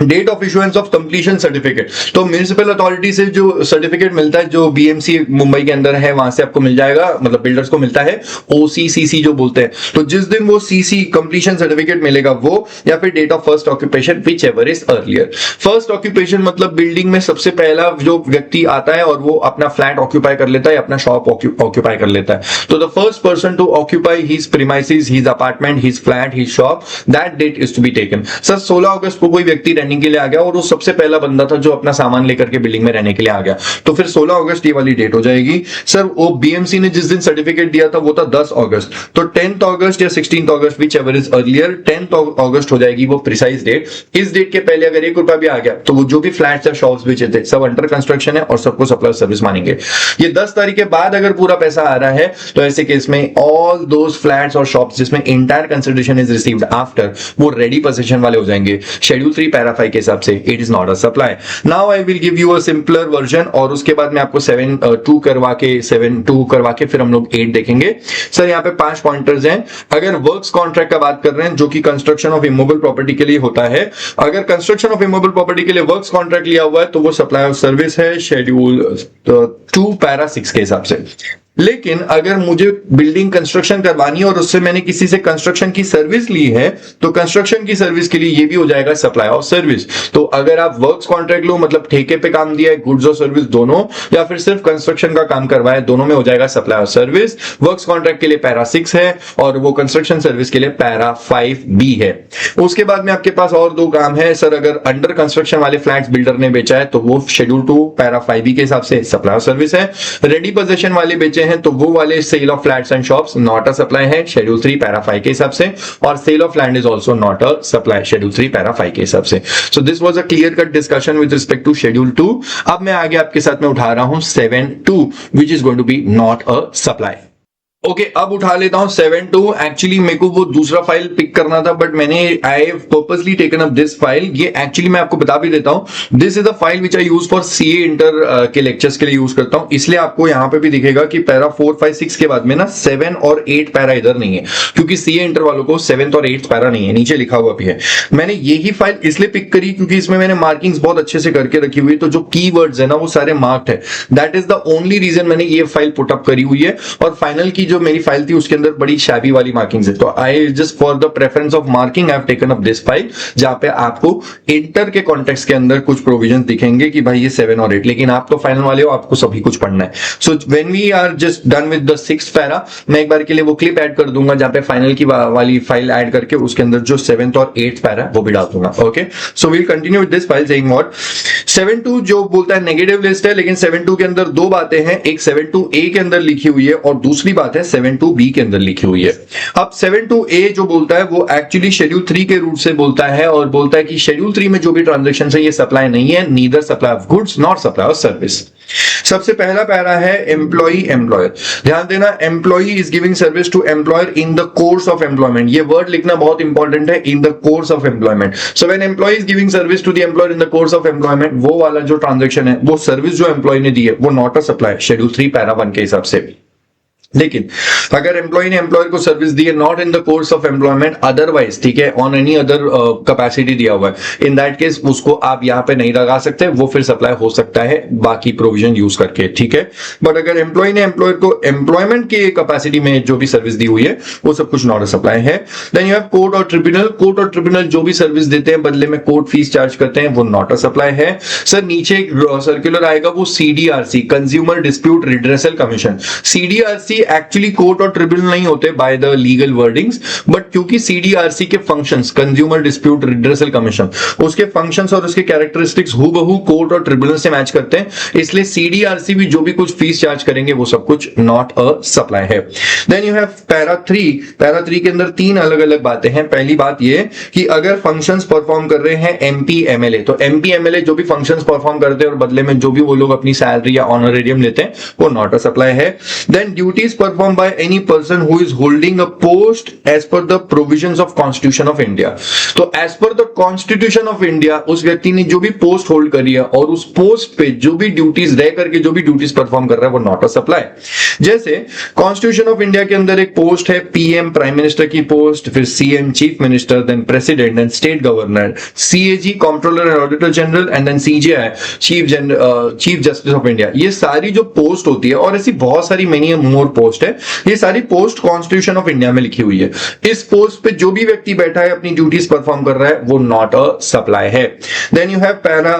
date of issuance of completion certificate, तो म्युनिसिपल अथॉरिटी से जो सर्टिफिकेट मिलता है, जो बीएमसी मुंबई के अंदर है वहां से आपको मिल जाएगा, मतलब बिल्डर्स को मिलता है ओसीसीसी जो बोलते हैं, तो जिस दिन वो सीसी कंप्लीशन सर्टिफिकेट मिलेगा वो, या फिर date of first occupation whichever is earlier. First occupation मतलब बिल्डिंग में सबसे पहला जो व्यक्ति आता है और वो अपना फ्लैट ऑक्यूपाई कर लेता है, अपना शॉप ऑक्यूपाई कर लेता है, तो the first person to occupy his premises, his apartment, his flat, his shop, that date is to be taken. Sir 16 अगस्त को कोई व्यक्ति रहने के लिए आ गया और वो सबसे पहला बंदा था जो अपना सामान लेकर के बिल्डिंग में रहने के लिए आ गया, तो फिर 16 अगस्त ये वाली डेट हो जाएगी। सर वो बीएमसी ने जिस दिन सर्टिफिकेट दिया था वो था 10 अगस्त, तो 10th अगस्त या 16th August which ever is earlier, 10th अगस्त हो जाएगी वो प्रिसाइज डेट। इस डेट के पहले अगर 1 रुपया भी आ गया तो वो जो भी फ्लैट्स या शॉप्स बेचे थे सब अंडर कंस्ट्रक्शन है और सबको सप्लाई सर्विस मानेंगे। ये 10 तारीख के बाद अगर पूरा पैसा आ रहा है तो ऐसे केस में ऑल दोज फ्लैट्स और शॉप्स जिसमें entire consideration is received after, वो रेडी पोजीशन वाले हो जाएंगे शेड्यूल 3 पैरा 5 के हिसाब से, it is not a supply. Now I will give you a simpler version और उसके बाद मैं आपको 7-2 करवा के फिर हम लोग 8 देखेंगे। सर यहाँ पे 5 पॉइंटर्स हैं। अगर वर्क्स कॉन्ट्रैक्ट का बात कर रहे हैं जो कि कंस्ट्रक्शन ऑफ इमूवेबल प्रॉपर्टी के लिए होता है, अगर कंस्ट्रक्शन ऑफ इमूवेबल प्रॉपर्टी के लिए वर्क्स कॉन्ट्रैक्ट लिया हुआ है तो वो सप्लाई ऑफ सर्विस है शेड्यूल 2 पैरा 6 के हिसाब से। लेकिन अगर मुझे बिल्डिंग कंस्ट्रक्शन करवानी है और उससे मैंने किसी से कंस्ट्रक्शन की सर्विस ली है तो कंस्ट्रक्शन की सर्विस के लिए ये भी हो जाएगा सप्लाई ऑफ सर्विस। तो अगर आप वर्क्स कॉन्ट्रैक्ट लो, मतलब ठेके पे काम दिया है, गुड्स और सर्विस दोनों, या फिर सिर्फ कंस्ट्रक्शन का काम करवाया, दोनों में हो जाएगा supply of service. Works contract के लिए पैरा 6 है और वो कंस्ट्रक्शन सर्विस के लिए पैरा 5B है। उसके बाद में आपके पास और 2 काम है। सर अगर अंडर कंस्ट्रक्शन वाले फ्लैट्स बिल्डर ने बेचा है तो वो शेड्यूल 2 पैरा 5B के हिसाब से सप्लाई ऑफ सर्विस है। रेडी पोजीशन वाले बेचे हैं तो वो वाले sale of flats and shops not a supply है शेड्यूल 3 पैरा 5 के हिसाब से, और sale of land is also not a supply schedule 3 para 5 के हिसाब से। So this was a clear cut discussion with respect to schedule 2। अब मैं आगे आपके साथ में उठा रहा हूं 7-2 which is going to be not a supply. Okay अब उठा लेता हूं 7.2। एक्चुअली मेरे को वो दूसरा फाइल पिक करना था बट मैंने I have purposely taken up this file. ये एक्चुअली मैं आपको बता भी देता हूं, this is a file which I use for CA inter के लेक्चर्स के लिए यूज करता हूं, इसलिए आपको यहां पे भी दिखेगा कि पैरा 4, 5, 6 के बाद में ना 7 और 8 पैरा इधर नहीं है, क्योंकि सीए इंटर वालों को 7th और 8th पैरा नहीं है, नीचे लिखा हुआ भी है। मैंने यही फाइल इसलिए पिक करी क्योंकि इसमें मैंने मार्किंग्स बहुत अच्छे से करके रखी हुई है, तो जो कीवर्ड्स है ना वो सारे मार्क्ड है। That is the only reason मैंने ये फाइल पुट अप करी हुई है। और फाइनल की जो मेरी फाइल थी उसके अंदर बड़ी शैबी वाली मार्किंग्स है, तो I just for the preference of marking I have taken up this file, जहां पे आपको इंटर के कॉन्टेक्स्ट के अंदर कुछ प्रोविजंस दिखेंगे कि भाई ये 7 और 8, लेकिन आप तो फाइनल वाले हो, आपको सभी कुछ पढ़ना है। So when we are just done with the 6th para, मैं एक बार के लिए वो क्लिप ऐड कर दूंगा जहां पे फाइनल की वाली फाइल ऐड करके उसके अंदर जो 7th और 8th पैरा है वो भी डाल दूंगा। Okay, so we'll continue with this file saying what 7.2 जो बोलता है नेगेटिव लिस्ट है, लेकिन 7.2 के अंदर दो बातें हैं, एक 7.2a के अंदर लिखी हुई है और दूसरी बात है 7.2b के अंदर लिखी हुई है। अब 7.2a जो बोलता है वो एक्चुअली शेड्यूल 3 के रूट से बोलता है और बोलता है कि शेड्यूल 3 में जो भी ट्रांजैक्शन है ये सप्लाई नहीं है, neither supply of goods not supply of service. सबसे पहला पैरा है एम्प्लॉई एम्प्लॉयर। ध्यान देना, employee is giving service to employer in the course of employment. ये वर्ड लिखना बहुत इंपॉर्टेंट है, in the course of employment. So when employee is giving service to the employer in the course of employment, वो वाला जो transaction है, वो service जो एम्प्लॉय ने दी है वो not a supply, schedule 3 para 1 के हिसाब से। लेकिन अगर एम्प्लॉय ने एम्प्लॉयर को सर्विस दी है not in the course of employment, otherwise, ठीक है, ऑन एनी अदर कैपेसिटी दिया हुआ है, इन दैट केस उसको आप यहां पे नहीं लगा सकते, वो फिर सप्लाई हो सकता है बाकी प्रोविजन यूज करके, ठीक है। बट अगर एम्प्लॉय ने एम्प्लॉयर को एम्प्लॉयमेंट की कैपेसिटी में जो भी सर्विस दी हुई है वो सब कुछ नॉट अ सप्लाई है। देन यू हैव कोर्ट और ट्रिब्यूनल। कोर्ट और ट्रिब्यूनल जो भी सर्विस देते हैं बदले में कोर्ट फीस चार्ज करते हैं, वो नॉट अ सप्लाई है। सर नीचे एक सर्कुलर आएगा, वो CDRC, consumer dispute redressal commission. CDRC actually court और ट्रिब्यूनल नहीं होते by the legal wordings, but क्योंकि सीडीआरसी के functions, consumer dispute redressal commission, उसके फंक्शंस और उसके कैरेक्टरिस्टिक्स हूबहू कोर्ट और ट्रिब्यूनल से मैच करते हैं, इसलिए सीडीआरसी भी जो भी कुछ फीस चार्ज करेंगे वो सब कुछ नॉट अ सप्लाई है। Then you have para 3। Para 3 के अंदर 3 अलग अलग बातें हैं। पहली बात ये कि अगर फंक्शंस परफॉर्म कर रहे हैं एमपी एमएलए, तो एमपी एमएलए जो भी फंक्शंस परफॉर्म करते हैं और बदले में जो भी वो लोग अपनी सैलरी या ऑनरेरियम लेते हैं वो नॉट अ सप्लाई है। Then duties perform by any person who is holding a post as per the provisions of Constitution of India। तो as per the Constitution of India उस व्यक्ति ने जो भी पोस्ट होल्ड करी है और उस पोस्ट पे जो भी ड्यूटीज रह करके जो भी ड्यूटीज परफॉर्म कर रहा है वो नॉट अ सप्लाई। जैसे कॉन्स्टिट्यूशन ऑफ इंडिया के अंदर एक पोस्ट है पीएम, प्राइम मिनिस्टर की पोस्ट, फिर CM, chief minister, then president, then state governor, CAG, controller and auditor general, and then CJI, chief justice of India. ये सारी जो पोस्ट होती है और ऐसी बहुत सारी मेनी मोर पोस्ट है, ये सारी पोस्ट कॉन्स्टिट्यूशन ऑफ इंडिया में लिखी हुई है। इस पोस्ट पे जो भी व्यक्ति बैठा है अपनी ड्यूटीज परफॉर्म कर रहा है वो नॉट अ सप्लाई है। देन यू हैव पैरा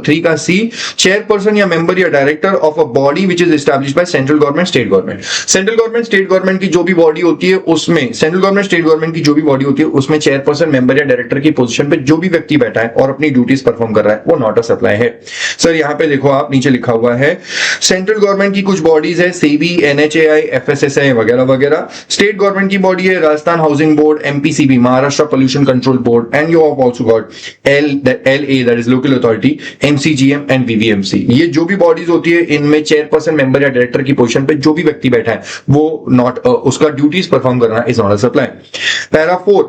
3 का सी, चेयरपर्सन या मेंबर या director of a body which is established by central government, state government. Central government, state government की जो भी बॉडी होती है उसमें, सेंट्रल गवर्नमेंट, स्टेट गवर्नमेंट की जो भी बॉडी होती है उसमें चेयरपर्सन, मेंबर या डायरेक्टर की पोजीशन पे जो भी व्यक्ति बैठा है और अपनी ड्यूटीज परफॉर्म कर रहा है वो नॉट अ सप्लाई है। सर यहां पे देखो आप, नीचे लिखा हुआ है सेंट्रल गवर्नमेंट की कुछ बॉडीज है, सेबी, एनएचएआई, एफएसएसआई वगैरह वगैरह। स्टेट गवर्नमेंट की बॉडी है Rajasthan housing board, MPCB, Maharashtra pollution control board, and you have also got LA that is local authority, MCGM and VVMC. ये जो भी बॉडीज होती है इनमें चेयरपर्सन, मेंबर या डायरेक्टर की पोजीशन पे जो भी व्यक्ति बैठा है वो नॉट उसका ड्यूटीज परफॉर्म करना is not a supply. Para 4,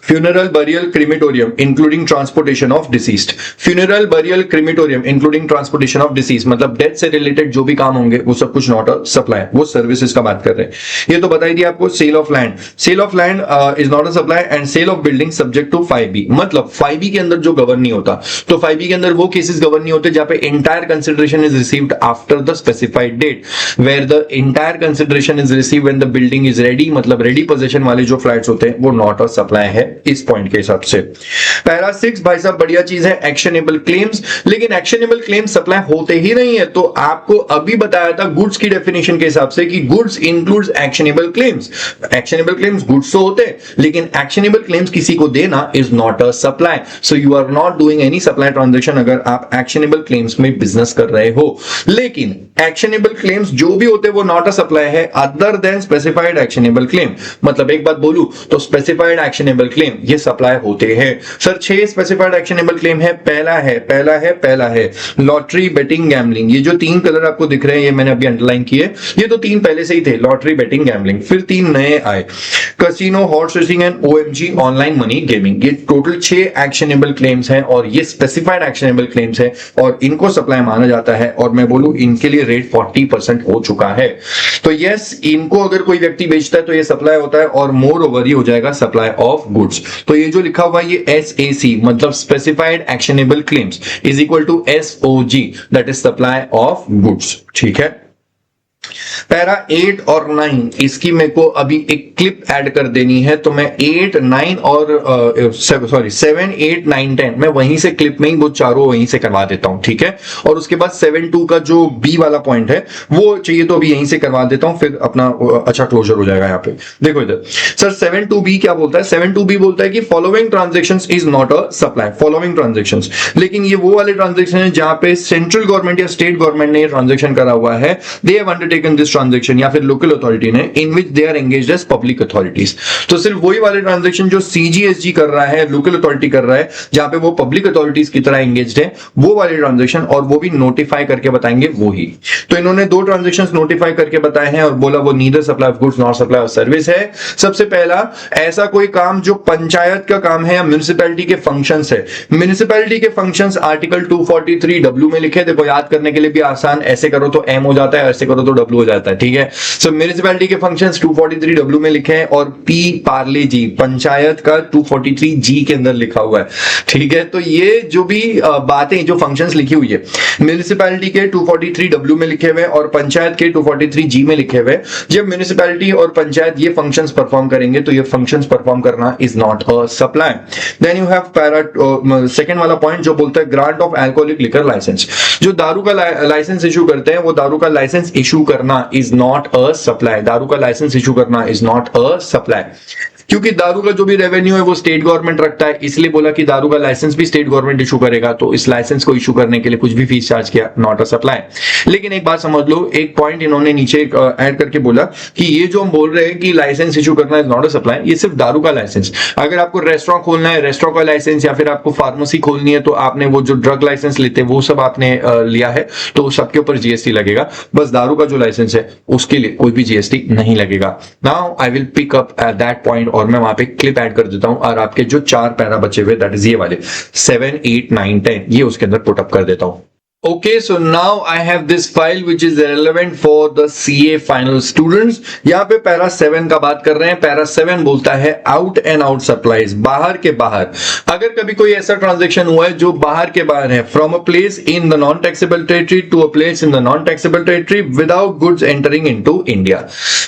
funeral, burial, crematorium including transportation of deceased। funeral, burial, crematorium including transportation of deceased मतलब डेथ से रिलेटेड जो भी काम होंगे वो सब कुछ नॉट अ सप्लाई, वो सर्विसेज का बात कर रहे हैं। ये तो बताई दी आपको। Sale of land, sale of land is not a supply, and sale of building subject to 5B। मतलब 5B के अंदर जो गवर्न नहीं होता, तो 5B के अंदर वो केसेस गवर्न नहीं होते जहां पे entire consideration is received after the specified date, where the entire consideration is received when the building is ready, मतलब रेडी पोजीशन वाले जो फ्लैट्स होते हैं वो नॉट अ सप्लाई है इस पॉइंट के हिसाब से। पैरा 6 भाई साहब बढ़िया चीज है, एक्शनेबल क्लेम्स। लेकिन एक्शनेबल क्लेम्स सप्लाई होते ही नहीं है, तो आपको अभी बताया था गुड्स की डेफिनेशन के हिसाब से कि goods includes actionable claims. Actionable claims goods तो होते हैं, लेकिन एक्शनेबल क्लेम्स किसी को देना is not a supply. So you are not doing any supply transaction अगर आप एक्शनेबल क्लेम्स में बिजनेस कर रहे हो। लेकिन एक्शनेबल क्लेम्स जो भी होते हैं वो नॉट अ सप्लाई है other than specified actionable claim. मतलब एक बात बोलूं तो स्पेसिफाइड एक्शनेबल क्लेम क्लेम ये सप्लाई होते हैं। सर 6 स्पेसिफाइड एक्शनेबल क्लेम है। पहला है लॉटरी, बेटिंग, गैम्बलिंग। ये जो 3 कलर आपको दिख रहे हैं ये मैंने अभी अंडरलाइन किए, ये तो 3 पहले से ही थे, लॉटरी, बेटिंग, गैम्बलिंग। फिर 3 नए आए, casino, horse racing and OMG online money gaming. ये टोटल 6 एक्शनेबल क्लेम्स हैं और ये स्पेसिफाइड एक्शनेबल क्लेम्स है और इनको सप्लाई माना जाता है। और मैं बोलूं इनके लिए रेट 40% हो चुका है। तो यस, इनको अगर कोई व्यक्ति बेचता है तो ये सप्लाई होता है और मोर ओवर ही हो जाएगा सप्लाई ऑफ गुड्स। तो ये जो लिखा हुआ है ये SAC मतलब specified actionable claims is equal to SOG that is supply of goods. ठीक है। पैरा 8 और 9 इसकी मेरे को अभी एक क्लिप ऐड कर देनी है, तो मैं 8, 9 और 7, 8, 9, 10 मैं वहीं से क्लिप में ही वो चारों वहीं से करवा देता हूं। ठीक है। और उसके बाद 7.2 का जो बी वाला पॉइंट है वो चाहिए तो अभी यहीं से करवा देता हूं, फिर अपना अच्छा क्लोजर हो जाएगा। यहाँ पे देखो इधर सर 7.2b क्या बोलता है। 7.2b बोलता है कि following transactions is not a supply. Following transactions, लेकिन ये वो वाले ट्रांजेक्शन है जहां पे सेंट्रल गवर्नमेंट या स्टेट गवर्नमेंट ने ये ट्रांजेक्शन करा हुआ है, they have undertaken this transaction, या फिर लोकल अथॉरिटी ने, in which they are engaged as public authorities. तो सिर्फ वही वाले ट्रांजेक्शन जो CGSG कर रहा है, लोकल अथॉरिटी कर रहा है, जहां पे वो पब्लिक अथॉरिटीज की तरह एंगेज्ड है, वो वाले ट्रांजेक्शन, और वो भी नोटिफाई करके बताएंगे वो ही। तो इन्होंने 2 ट्रांजेक्शन नोटिफाई करके बताए हैं और बोला वो neither supply of goods not supply of service है। सबसे पहला ऐसा कोई काम जो पंचायत का काम है या म्युनिसिपैलिटी के फंक्शंस है। म्युनिसिपैलिटी के फंक्शंस आर्टिकल 243W में लिखे, देखो याद करने के लिए भी आसान, ऐसे करो तो M हो जाता है, ऐसे करो तो W हो जाता है। ठीक है। सो म्युनिसिपैलिटी के फंक्शंस 243W में लिखे हैं और P पार्ले जी पंचायत का 243G के अंदर लिखा हुआ है। ठीक है। तो ये जो भी बातें जो फंक्शंस लिखी हुई है म्युनिसिपैलिटी के 243W में लिखे हुए और पंचायत के 243G में लिखे हुए, जब म्युनिसिपैलिटी और पंचायत ये फंक्शंस परफॉर्म करेंगे तो ये फंक्शंस परफॉर्म करना is not a supply. Then you have para second वाला पॉइंट जो बोलता है grant of alcoholic liquor licence. जो दारू का लाइसेंस इशू करते हैं वो दारू का लाइसेंस इशू करना इज नॉट अ सप्लाई। दारू का लाइसेंस इशू करना इज नॉट अ सप्लाई, क्योंकि दारू का जो भी रेवेन्यू है वो स्टेट गवर्नमेंट रखता है, इसलिए बोला कि दारू का लाइसेंस भी स्टेट गवर्नमेंट इशू करेगा, तो इस लाइसेंस को इशू करने के लिए कुछ भी फीस चार्ज किया, नॉट अ सप्लाई। लेकिन एक बात समझ लो, एक पॉइंट इन्होंने नीचे ऐड करके बोला कि ये जो हम बोल रहे हैं कि लाइसेंस इशू करना इज नॉट अ सप्लाई, ये सिर्फ दारू का लाइसेंस। अगर आपको रेस्टोरेंट खोलना है, रेस्टोरेंट का लाइसेंस, या फिर आपको फार्मेसी खोलनी है तो आपने वो जो ड्रग लाइसेंस लेते हैं वो सब आपने लिया है तो सबके ऊपर GST लगेगा। बस दारू का जो लाइसेंस है उसके लिए कोई भी GST नहीं लगेगा। Now I will pick up at that point और मैं वहां पे क्लिप ऐड कर देता हूं और आपके जो 4 पैरा बचे हुए दैट इज ये वाले 7, 8, 9, 10 ये उसके अंदर पुट अप कर देता हूं। Okay, so now I have this file which is relevant for the CA final students. यहाँ पे पैरा 7 का बात कर रहे हैं। पैरा 7 बोलता है आउट एंड आउट सप्लाईज, बाहर के बाहर। अगर कभी कोई ऐसा ट्रांजेक्शन हुआ है जो बाहर के बाहर है, from a place in the non taxable territory to a place in the non taxable territory without goods entering into India.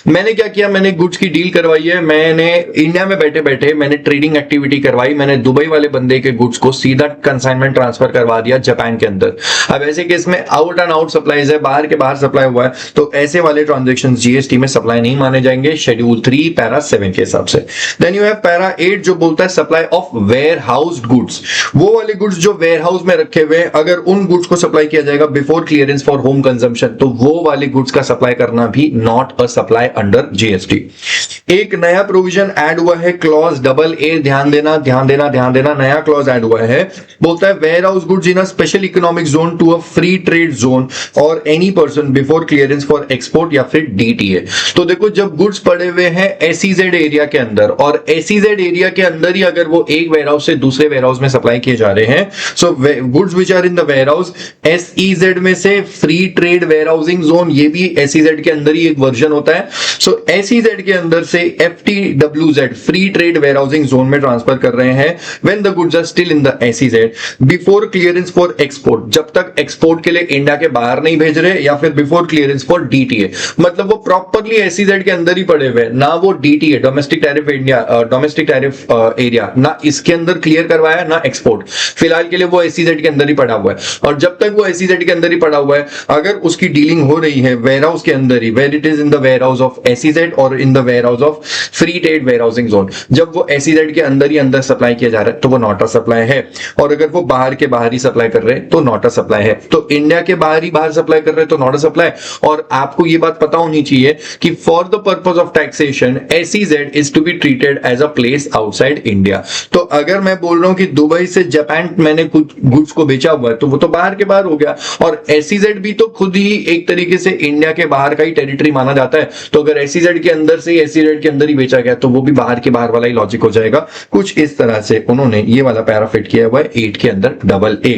मैंने क्या किया, मैंने गुड्स की डील करवाई है, मैंने इंडिया में बैठे बैठे मैंने ट्रेडिंग एक्टिविटी करवाई, मैंने दुबई वाले बंदे के गुड्स को सीधा कंसाइनमेंट ट्रांसफर करवा दिया जापान के अंदर। अब ऐसे केस में आउट एंड आउट सप्लाईज है, बाहर के बाहर सप्लाई हुआ है, तो ऐसे वाले ट्रांजैक्शंस GST में सप्लाई नहीं माने जाएंगे शेड्यूल 3 पैरा 7 के हिसाब से। देन यू हैव पैरा 8 जो बोलता है supply of warehoused goods. वो वाले गुड्स जो वेयर हाउस में रखे हुए हैं, अगर उन गुड्स को सप्लाई किया जाएगा before clearance for home consumption तो वो वाले गुड्स का सप्लाई करना भी not a supply under GST। एक नया प्रोविजन ऐड हुआ है, क्लॉज AA, ध्यान देना ध्यान देना ध्यान देना, नया क्लॉज ऐड हुआ है, बोलता है warehouse goods in a special economic zone to a free trade zone or any person before clearance for export या फिर DTA। तो देखो जब गुड्स पड़े हुए हैं SEZ एरिया के अंदर और SEZ एरिया के अंदर ही अगर वो एक वेयर हाउस से दूसरे वेयर हाउस में सप्लाई किए जा रहे हैं, so goods which are in the warehouse SEZ में से free trade warehousing zone, ये भी SEZ के अंदर ही एक वर्जन होता है। सो SEZ के अंदर से FTWZ free trade warehousing zone में ट्रांसफर कर रहे हैं when the goods are still in the SEZ before clearance for export, जब तक एक्सपोर्ट के लिए इंडिया के बाहर नहीं भेज रहे, या फिर बिफोर क्लियरेंस फॉर DTA, मतलब वो प्रॉपर्ली SEZ के अंदर ही पड़े हुए, ना वो DTA domestic tariff India domestic tariff area ना इसके अंदर क्लियर करवाया ना एक्सपोर्ट, फिलहाल के लिए वो SEZ के अंदर ही पड़ा हुआ है। और जब तक वो SEZ के अंदर ही पड़ा हुआ है, अगर उसकी डीलिंग हो रही है वेयर हाउस के अंदर ही, where it is in the warehouse of SEZ or in the warehouse of free trade warehousing zone, जब वो SEZ के अंदर ही अंदर सप्लाई किया जा रहा है तो वो नॉट अ सप्लाई है, और अगर वो बाहर के बाहर ही सप्लाई कर रहे हैं तो नॉट अ सप्लाई है। तो इंडिया के बाहर ही बाहर सप्लाई कर रहे हैं तो नॉट अ सप्लाई। और आपको ये बात पता होनी चाहिए कि for the purpose of taxation SEZ is to be treated as a place outside India. तो अगर मैं बोल रहा हूं कि दुबई से जापान मैंने कुछ गुड्स को बेचा हुआ है तो वो तो बाहर के बाहर हो गया, और एसईजेड भी तो खुद ही एक तरीके से इंडिया के बाहर का ही टेरिटरी माना जाता है। तो अगर एसईजेड के अंदर से एसईजेड के अंदर ही बेचा गया तो वो भी बाहर के बाहर वाला ही लॉजिक हो जाएगा। कुछ इस तरह से उन्होंने ये वाला पैरा फिट किया हुआ है 8 के अंदर double A.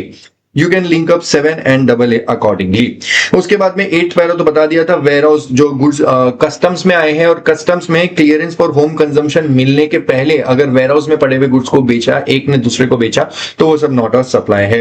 You can link up 7 and double A accordingly. उसके बाद में 8 पैरा तो बता दिया था, वेयर हाउस जो गुड्स कस्टम्स में आए हैं और कस्टम्स में क्लियरेंस फॉर होम कंजम्पशन मिलने के पहले अगर वेयर हाउस में पड़े हुए गुड्स को बेचा, एक ने दूसरे को बेचा, तो वो सब नॉट अ सप्लाई है।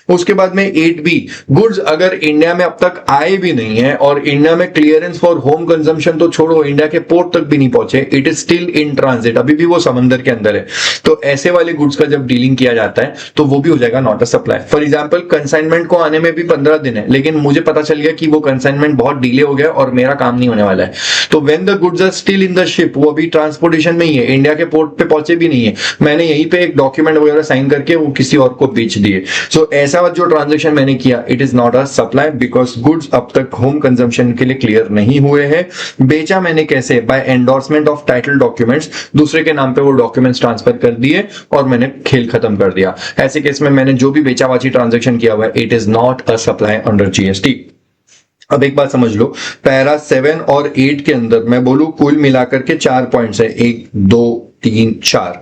उसके बाद में 8B, गुड्स अगर इंडिया में अब तक आए भी नहीं है और इंडिया में क्लियरेंस फॉर होम कंजम्पशन तो छोड़ो, इंडिया के पोर्ट तक भी नहीं पहुंचे, it is still in transit, अभी भी वो समंदर के अंदर है, तो ऐसे वाले गुड्स का जब डीलिंग किया जाता है तो वो भी हो जाएगा not a supply. For example consignment को आने में भी 15 दिन है, लेकिन मुझे पता चल गया कि वो कंसाइनमेंट बहुत डिले हो गया और मेरा काम नहीं होने वाला है, तो when the goods are still in the ship, वो अभी ट्रांसपोर्टेशन में ही है, इंडिया के पोर्ट पे पहुंचे भी नहीं है, मैंने यहीं पे एक डॉक्यूमेंट वगैरह साइन करके वो किसी और को बेच दिए, सो ऐसा जो ट्रांजेक्शन मैंने किया it is not a supply because goods अब तक होम कंजम्पशन के लिए क्लियर नहीं हुए हैं। बेचा मैंने कैसे? By endorsement of title documents, दूसरे के नाम पे वो डॉक्यूमेंट्स ट्रांसफर कर दिए और मैंने खेल खत्म कर दिया। ऐसे केस में मैंने जो भी बेचा बाची ट्रांजेक्शन किया हुआ है it is not a supply under GST. अब एक बात समझ लो, पैरा 7 और 8 के अंदर मैं बोलूं कुल मिलाकर के 4 पॉइंट्स है, 1 2 3 4।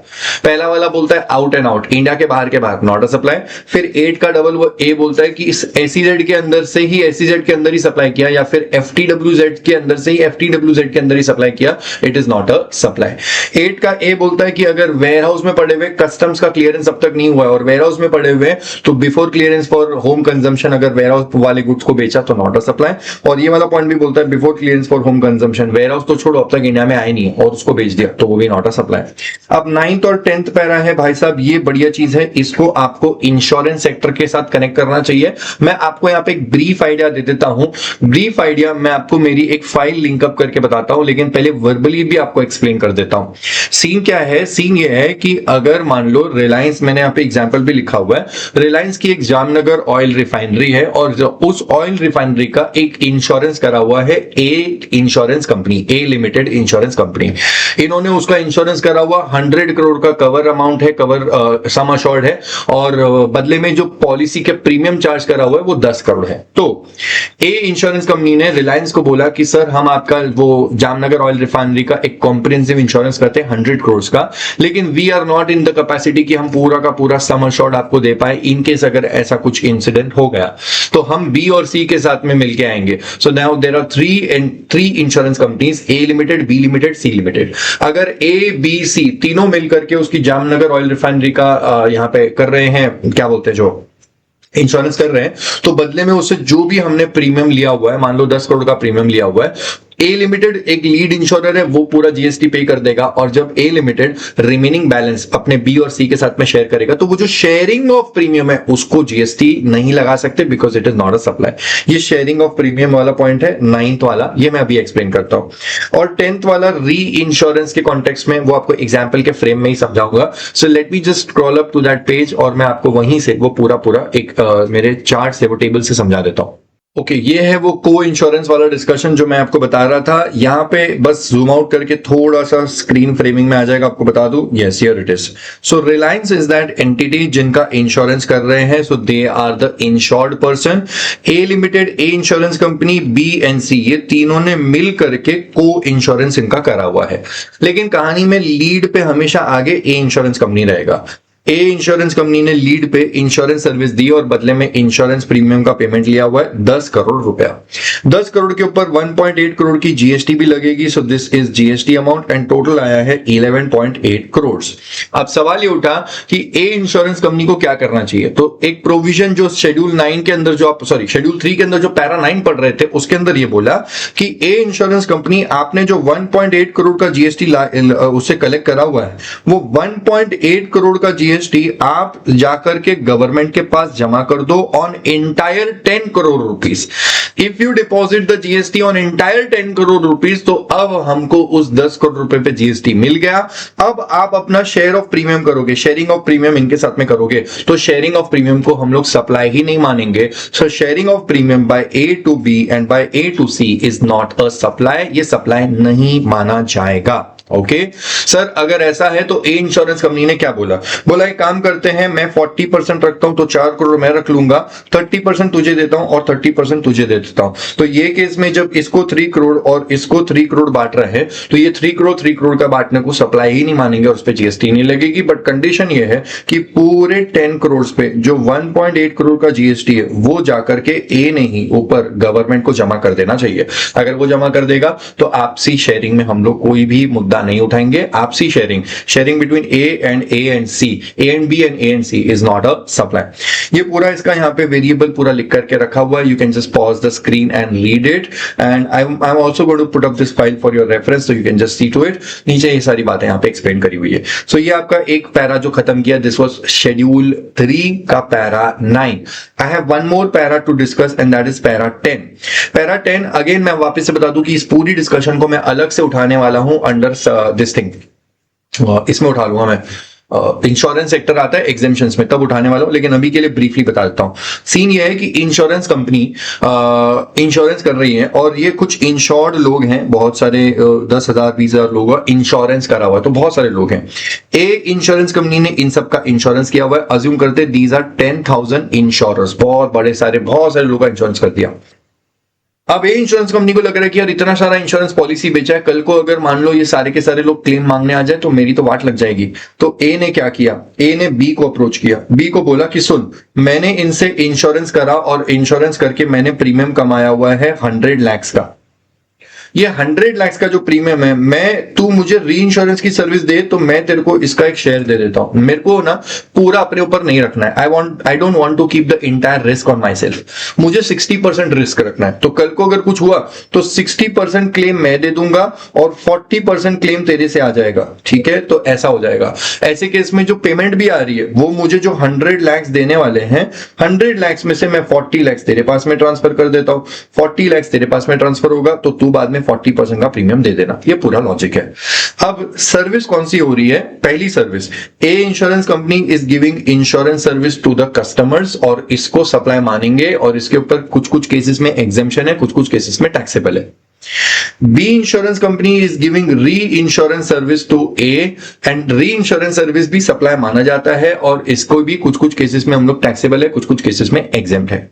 पहला वाला बोलता है आउट एंड आउट, इंडिया के बाहर नॉट अ सप्लाई। फिर 8 का डबल वो ए बोलता है कि इस एसईजेड के अंदर से ही एसईजेड के अंदर ही सप्लाई किया, या फिर एफटीडब्ल्यूजेड के अंदर से ही एफटीडब्ल्यूजेड के अंदर ही सप्लाई किया, it is not a supply. 8 का ए बोलता है कि अगर वेयर हाउस में पड़े हुए कस्टम्स का क्लियरेंस अब तक नहीं हुआ है और वेयर हाउस में पड़े हुए तो before clearance for home consumption अगर वेयर हाउस वाले गुड्स को बेचा तो नॉट अ सप्लाई। और ये वाला पॉइंट भी बोलता है before clearance for home consumption, warehouse तो छोड़ो अब तक इंडिया में आए नहीं है और उसको बेच दिया तो वो भी नॉट अ सप्लाई। अब 9th और 10th पैरा है भाई साहब, ये बढ़िया चीज है, इसको आपको इंश्योरेंस सेक्टर के साथ कनेक्ट करना चाहिए। मैं आपको यहाँ पे एक ब्रीफ आइडिया दे देता हूं, ब्रीफ आइडिया मैं आपको मेरी एक फाइल लिंक अप करके बताता हूं, लेकिन पहले वर्बली भी आपको एक्सप्लेन कर देता हूं। सीन क्या है? सीन ये है कि अगर मान लो रिलायंस, मैंने यहाँ पे एग्जाम्पल भी लिखा हुआ है, रिलायंस की एक जामनगर ऑयल रिफाइनरी है और उस ऑयल रिफाइनरी का एक इंश्योरेंस करा हुआ है ए इंश्योरेंस कंपनी, ए लिमिटेड इंश्योरेंस कंपनी। इन्होंने उसका इंश्योरेंस करा हुआ 100 करोड़ का कवर अमाउंट है, कवर सम अश्योर्ड है, और बदले में जो पॉलिसी के प्रीमियम चार्ज करा हुआ है वो 10 करोड़ है। तो ए इंश्योरेंस कंपनी ने रिलायंस को बोला कि सर हम आपका वो जामनगर ऑयल रिफाइनरी का एक कॉम्प्रिहेंसिव इंश्योरेंस करते हैं 100 करोड़ का, लेकिन we are not in the capacity कि हम पूरा का पूरा सम अश्योर्ड आपको दे पाए इन केस अगर ऐसा कुछ इंसिडेंट हो गया, तो हम बी और सी के साथ में मिलके आएंगे। So now there are 3 insurance companies, A limited, B limited, C limited. अगर ए बी सी तीनों मिलकर के उसकी जामनगर ऑयल रिफाइनरी का यहां पे कर रहे हैं, क्या बोलते हैं, जो इंश्योरेंस कर रहे हैं, तो बदले में उससे जो भी हमने प्रीमियम लिया हुआ है, मान लो 10 करोड़ का प्रीमियम लिया हुआ है, ए लिमिटेड एक लीड इंश्योरर है, वो पूरा जीएसटी पे कर देगा, और जब ए लिमिटेड रिमेनिंग बैलेंस अपने बी और सी के साथ में शेयर करेगा तो वो जो शेयरिंग ऑफ प्रीमियम है उसको जीएसटी नहीं लगा सकते because it is not a supply. ये शेयरिंग ऑफ प्रीमियम वाला पॉइंट है 9th वाला, ये मैं अभी एक्सप्लेन करता हूं। और 10th वाला री इंश्योरेंस के कॉन्टेक्स्ट में वो आपको एग्जाम्पल के फ्रेम में ही समझाऊंगा। So let me just scroll up to that page और मैं आपको वहीं से वो पूरा एक मेरे चार्ट से, वो टेबल से समझा देता हूं। ओके, ये है वो को इंश्योरेंस वाला डिस्कशन जो मैं आपको बता रहा था। यहां पे बस जूम आउट करके थोड़ा सा स्क्रीन फ्रेमिंग में आ जाएगा, आपको बता दूं। Yes, here it is. So Reliance is that entity जिनका इंश्योरेंस कर रहे हैं, so they are the insured person. A limited, A insurance company, B and C, ये तीनों ने मिल करके को इंश्योरेंस इनका करा हुआ है, लेकिन कहानी में लीड पे हमेशा आगे ए इंश्योरेंस कंपनी रहेगा। ए इंश्योरेंस कंपनी ने लीड पे इंश्योरेंस सर्विस दी और बदले में इंश्योरेंस प्रीमियम का पेमेंट लिया हुआ है 10 करोड़ रुपया। 10 करोड़ के ऊपर 1.8 करोड़ की जीएसटी भी लगेगी, so this is GST amount and total आया है 11.8 करोड़। अब सवाल ये उठा कि ए इंश्योरेंस कंपनी को क्या करना चाहिए, तो एक प्रोविजन जो शेड्यूल 9 के अंदर, जो आप शेड्यूल 3 के अंदर जो पैरा 9 पढ़ रहे थे, उसके अंदर ये बोला कि ए इंश्योरेंस कंपनी आपने जो 1.8 करोड़ का जीएसटी उससे कलेक्ट करा हुआ है, वो 1.8 करोड़ का जीएसटी जीएसटी आप जाकर के गवर्नमेंट के पास जमा कर दो on entire 10 crore rupees. If you deposit the GST on entire 10 crore rupees, तो अब हमको उस 10 करोड़ रुपए पे जीएसटी मिल गया। अब आप अपना शेयर ऑफ प्रीमियम करोगे, शेयरिंग ऑफ प्रीमियम इनके साथ में करोगे, तो शेयरिंग ऑफ प्रीमियम को हम लोग सप्लाई ही नहीं मानेंगे। So sharing of premium by A to B and by A to C is not a supply, ये सप्लाई नहीं माना जाएगा। ओके सर, अगर ऐसा है तो ए इंश्योरेंस कंपनी ने क्या बोला? बोला एक काम करते हैं, मैं 40% रखता हूं तो 4 करोड़ मैं रख लूंगा, 30% तुझे देता हूं और 30% तुझे दे देता हूं। तो ये केस में जब इसको 3 करोड़ और इसको 3 करोड़ बांट रहे हैं, तो ये 3 करोड़ का बांटने को सप्लाई ही नहीं मानेंगे और उस पर जीएसटी नहीं लगेगी। बट कंडीशन ये है कि पूरे 10 करोड़ पे जो 1.8 करोड़ का जीएसटी है वो जाकर के ए नहीं ऊपर गवर्नमेंट को जमा कर देना चाहिए। अगर वो जमा कर देगा तो आपसी शेयरिंग में हम लोग कोई भी मुद्दा नहीं उठाएंगे। आपसी sharing between A and C, A and B and A and C is not a supply. ये पूरा इसका यहाँ पे वेरिएबल पूरा लिख करके रखा हुआ है। You can just pause the screen and read it, and I am also going to put up this file for your reference, so you can just see to it. नीचे ये सारी बातें यहाँ पे एक्सप्लेन करी हुई है। सो ये आपका एक पैरा जो खत्म किया, दिस वाज शेड्यूल 3 का para 9। I have one more para two discuss and that is para 10। Para 10 again मैं वापस से बता दूं कि इस पूरी डिस्कशन को मैं अलग से उठाने वाला हूं अंडर दिस थिंग, इसमें उठा लूंगा मैं। इंश्योरेंस सेक्टर आता है एग्जेम्पशंस में, तब उठाने वाला हूं, लेकिन अभी के लिए ब्रीफली बता देता हूं। सीन ये है कि इंश्योरेंस कंपनी इंश्योरेंस कर रही है और ये कुछ इंश्योर्ड लोग हैं, बहुत सारे 10,000 20,000 लोग इंश्योरेंस करा हुआ है, तो बहुत सारे लोग हैं। एक इंश्योरेंस कंपनी ने इन सब का इंश्योरेंस किया हुआ है। अज्यूम करते दीज आर 10,000 इंश्योरर्स, बहुत सारे लोगों का इंश्योरेंस कर दिया। अब ये इंश्योरेंस कंपनी को लग रहा है कि यार इतना सारा इंश्योरेंस पॉलिसी बेचा है, कल को अगर मान लो ये सारे के सारे लोग क्लेम मांगने आ जाए तो मेरी तो वाट लग जाएगी। तो ए ने क्या किया? ए ने बी को अप्रोच किया, बी को बोला कि सुन, मैंने इनसे इंश्योरेंस करा और इंश्योरेंस करके मैंने प्रीमियम कमाया हुआ है 100 लाख का। ये 100 लाख का जो प्रीमियम है, मैं तू मुझे री इंश्योरेंस की सर्विस दे तो मैं तेरे को इसका एक शेयर दे देता हूं। मेरे को ना पूरा अपने ऊपर नहीं रखना है। I don't want to keep the entire risk on myself. मुझे 60% रिस्क रखना है। तो कल को अगर कुछ हुआ तो 60% क्लेम मैं दे दूंगा और 40% क्लेम तेरे से आ जाएगा। ठीक है, तो ऐसा हो जाएगा। ऐसे केस में जो पेमेंट भी आ रही है वो मुझे जो 100 लाख देने वाले हैं, 100 लाख में से मैं 40 लाख तेरे पास में ट्रांसफर कर देता हूं, 40 लाख तेरे पास में ट्रांसफर होगा तो तू बाद में 40% का प्रीमियम दे देना। ये पूरा लॉजिक है। अब सर्विस कौन सी हो रही है? पहली service, A insurance company is giving insurance service to the customers और इसको सप्लाई मानेंगे और इसके ऊपर कुछ कुछ केसेस में एग्जेम्पशन है, कुछ कुछ केसेस में टैक्सेबल है। B insurance company is giving reinsurance service to A and reinsurance service भी सप्लाई माना जाता है और इसको भी कुछ कुछ केसेस में हम लोग टैक्सेबल है, कुछ कुछ केसेस में एग्जेम्प्ट है।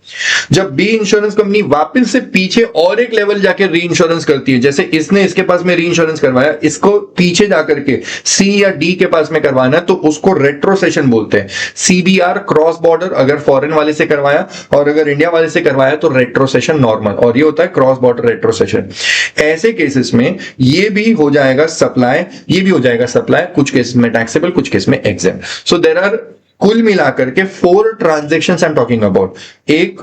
जब B इंश्योरेंस कंपनी वापस से पीछे और एक लेवल जाके री इंश्योरेंस करती है, जैसे इसने इसके पास में री इंश्योरेंस करवाया, इसको पीछे जाकर के C या D के पास में करवाना तो उसको रेट्रोसेशन बोलते हैं। CBR क्रॉस बॉर्डर अगर फॉरेन वाले से करवाया और अगर इंडिया वाले से करवाया तो रेट्रोसेशन नॉर्मल, और ये होता है क्रॉस बॉर्डर रेट्रोसेशन। ऐसे केसेस में ये भी हो जाएगा सप्लाई, ये भी हो जाएगा सप्लाई, कुछ केसेस में टैक्सेबल, कुछ केस में एग्जेम्प्ट। सो देयर आर कुल मिलाकर के 4 transactions I am talking about. 1,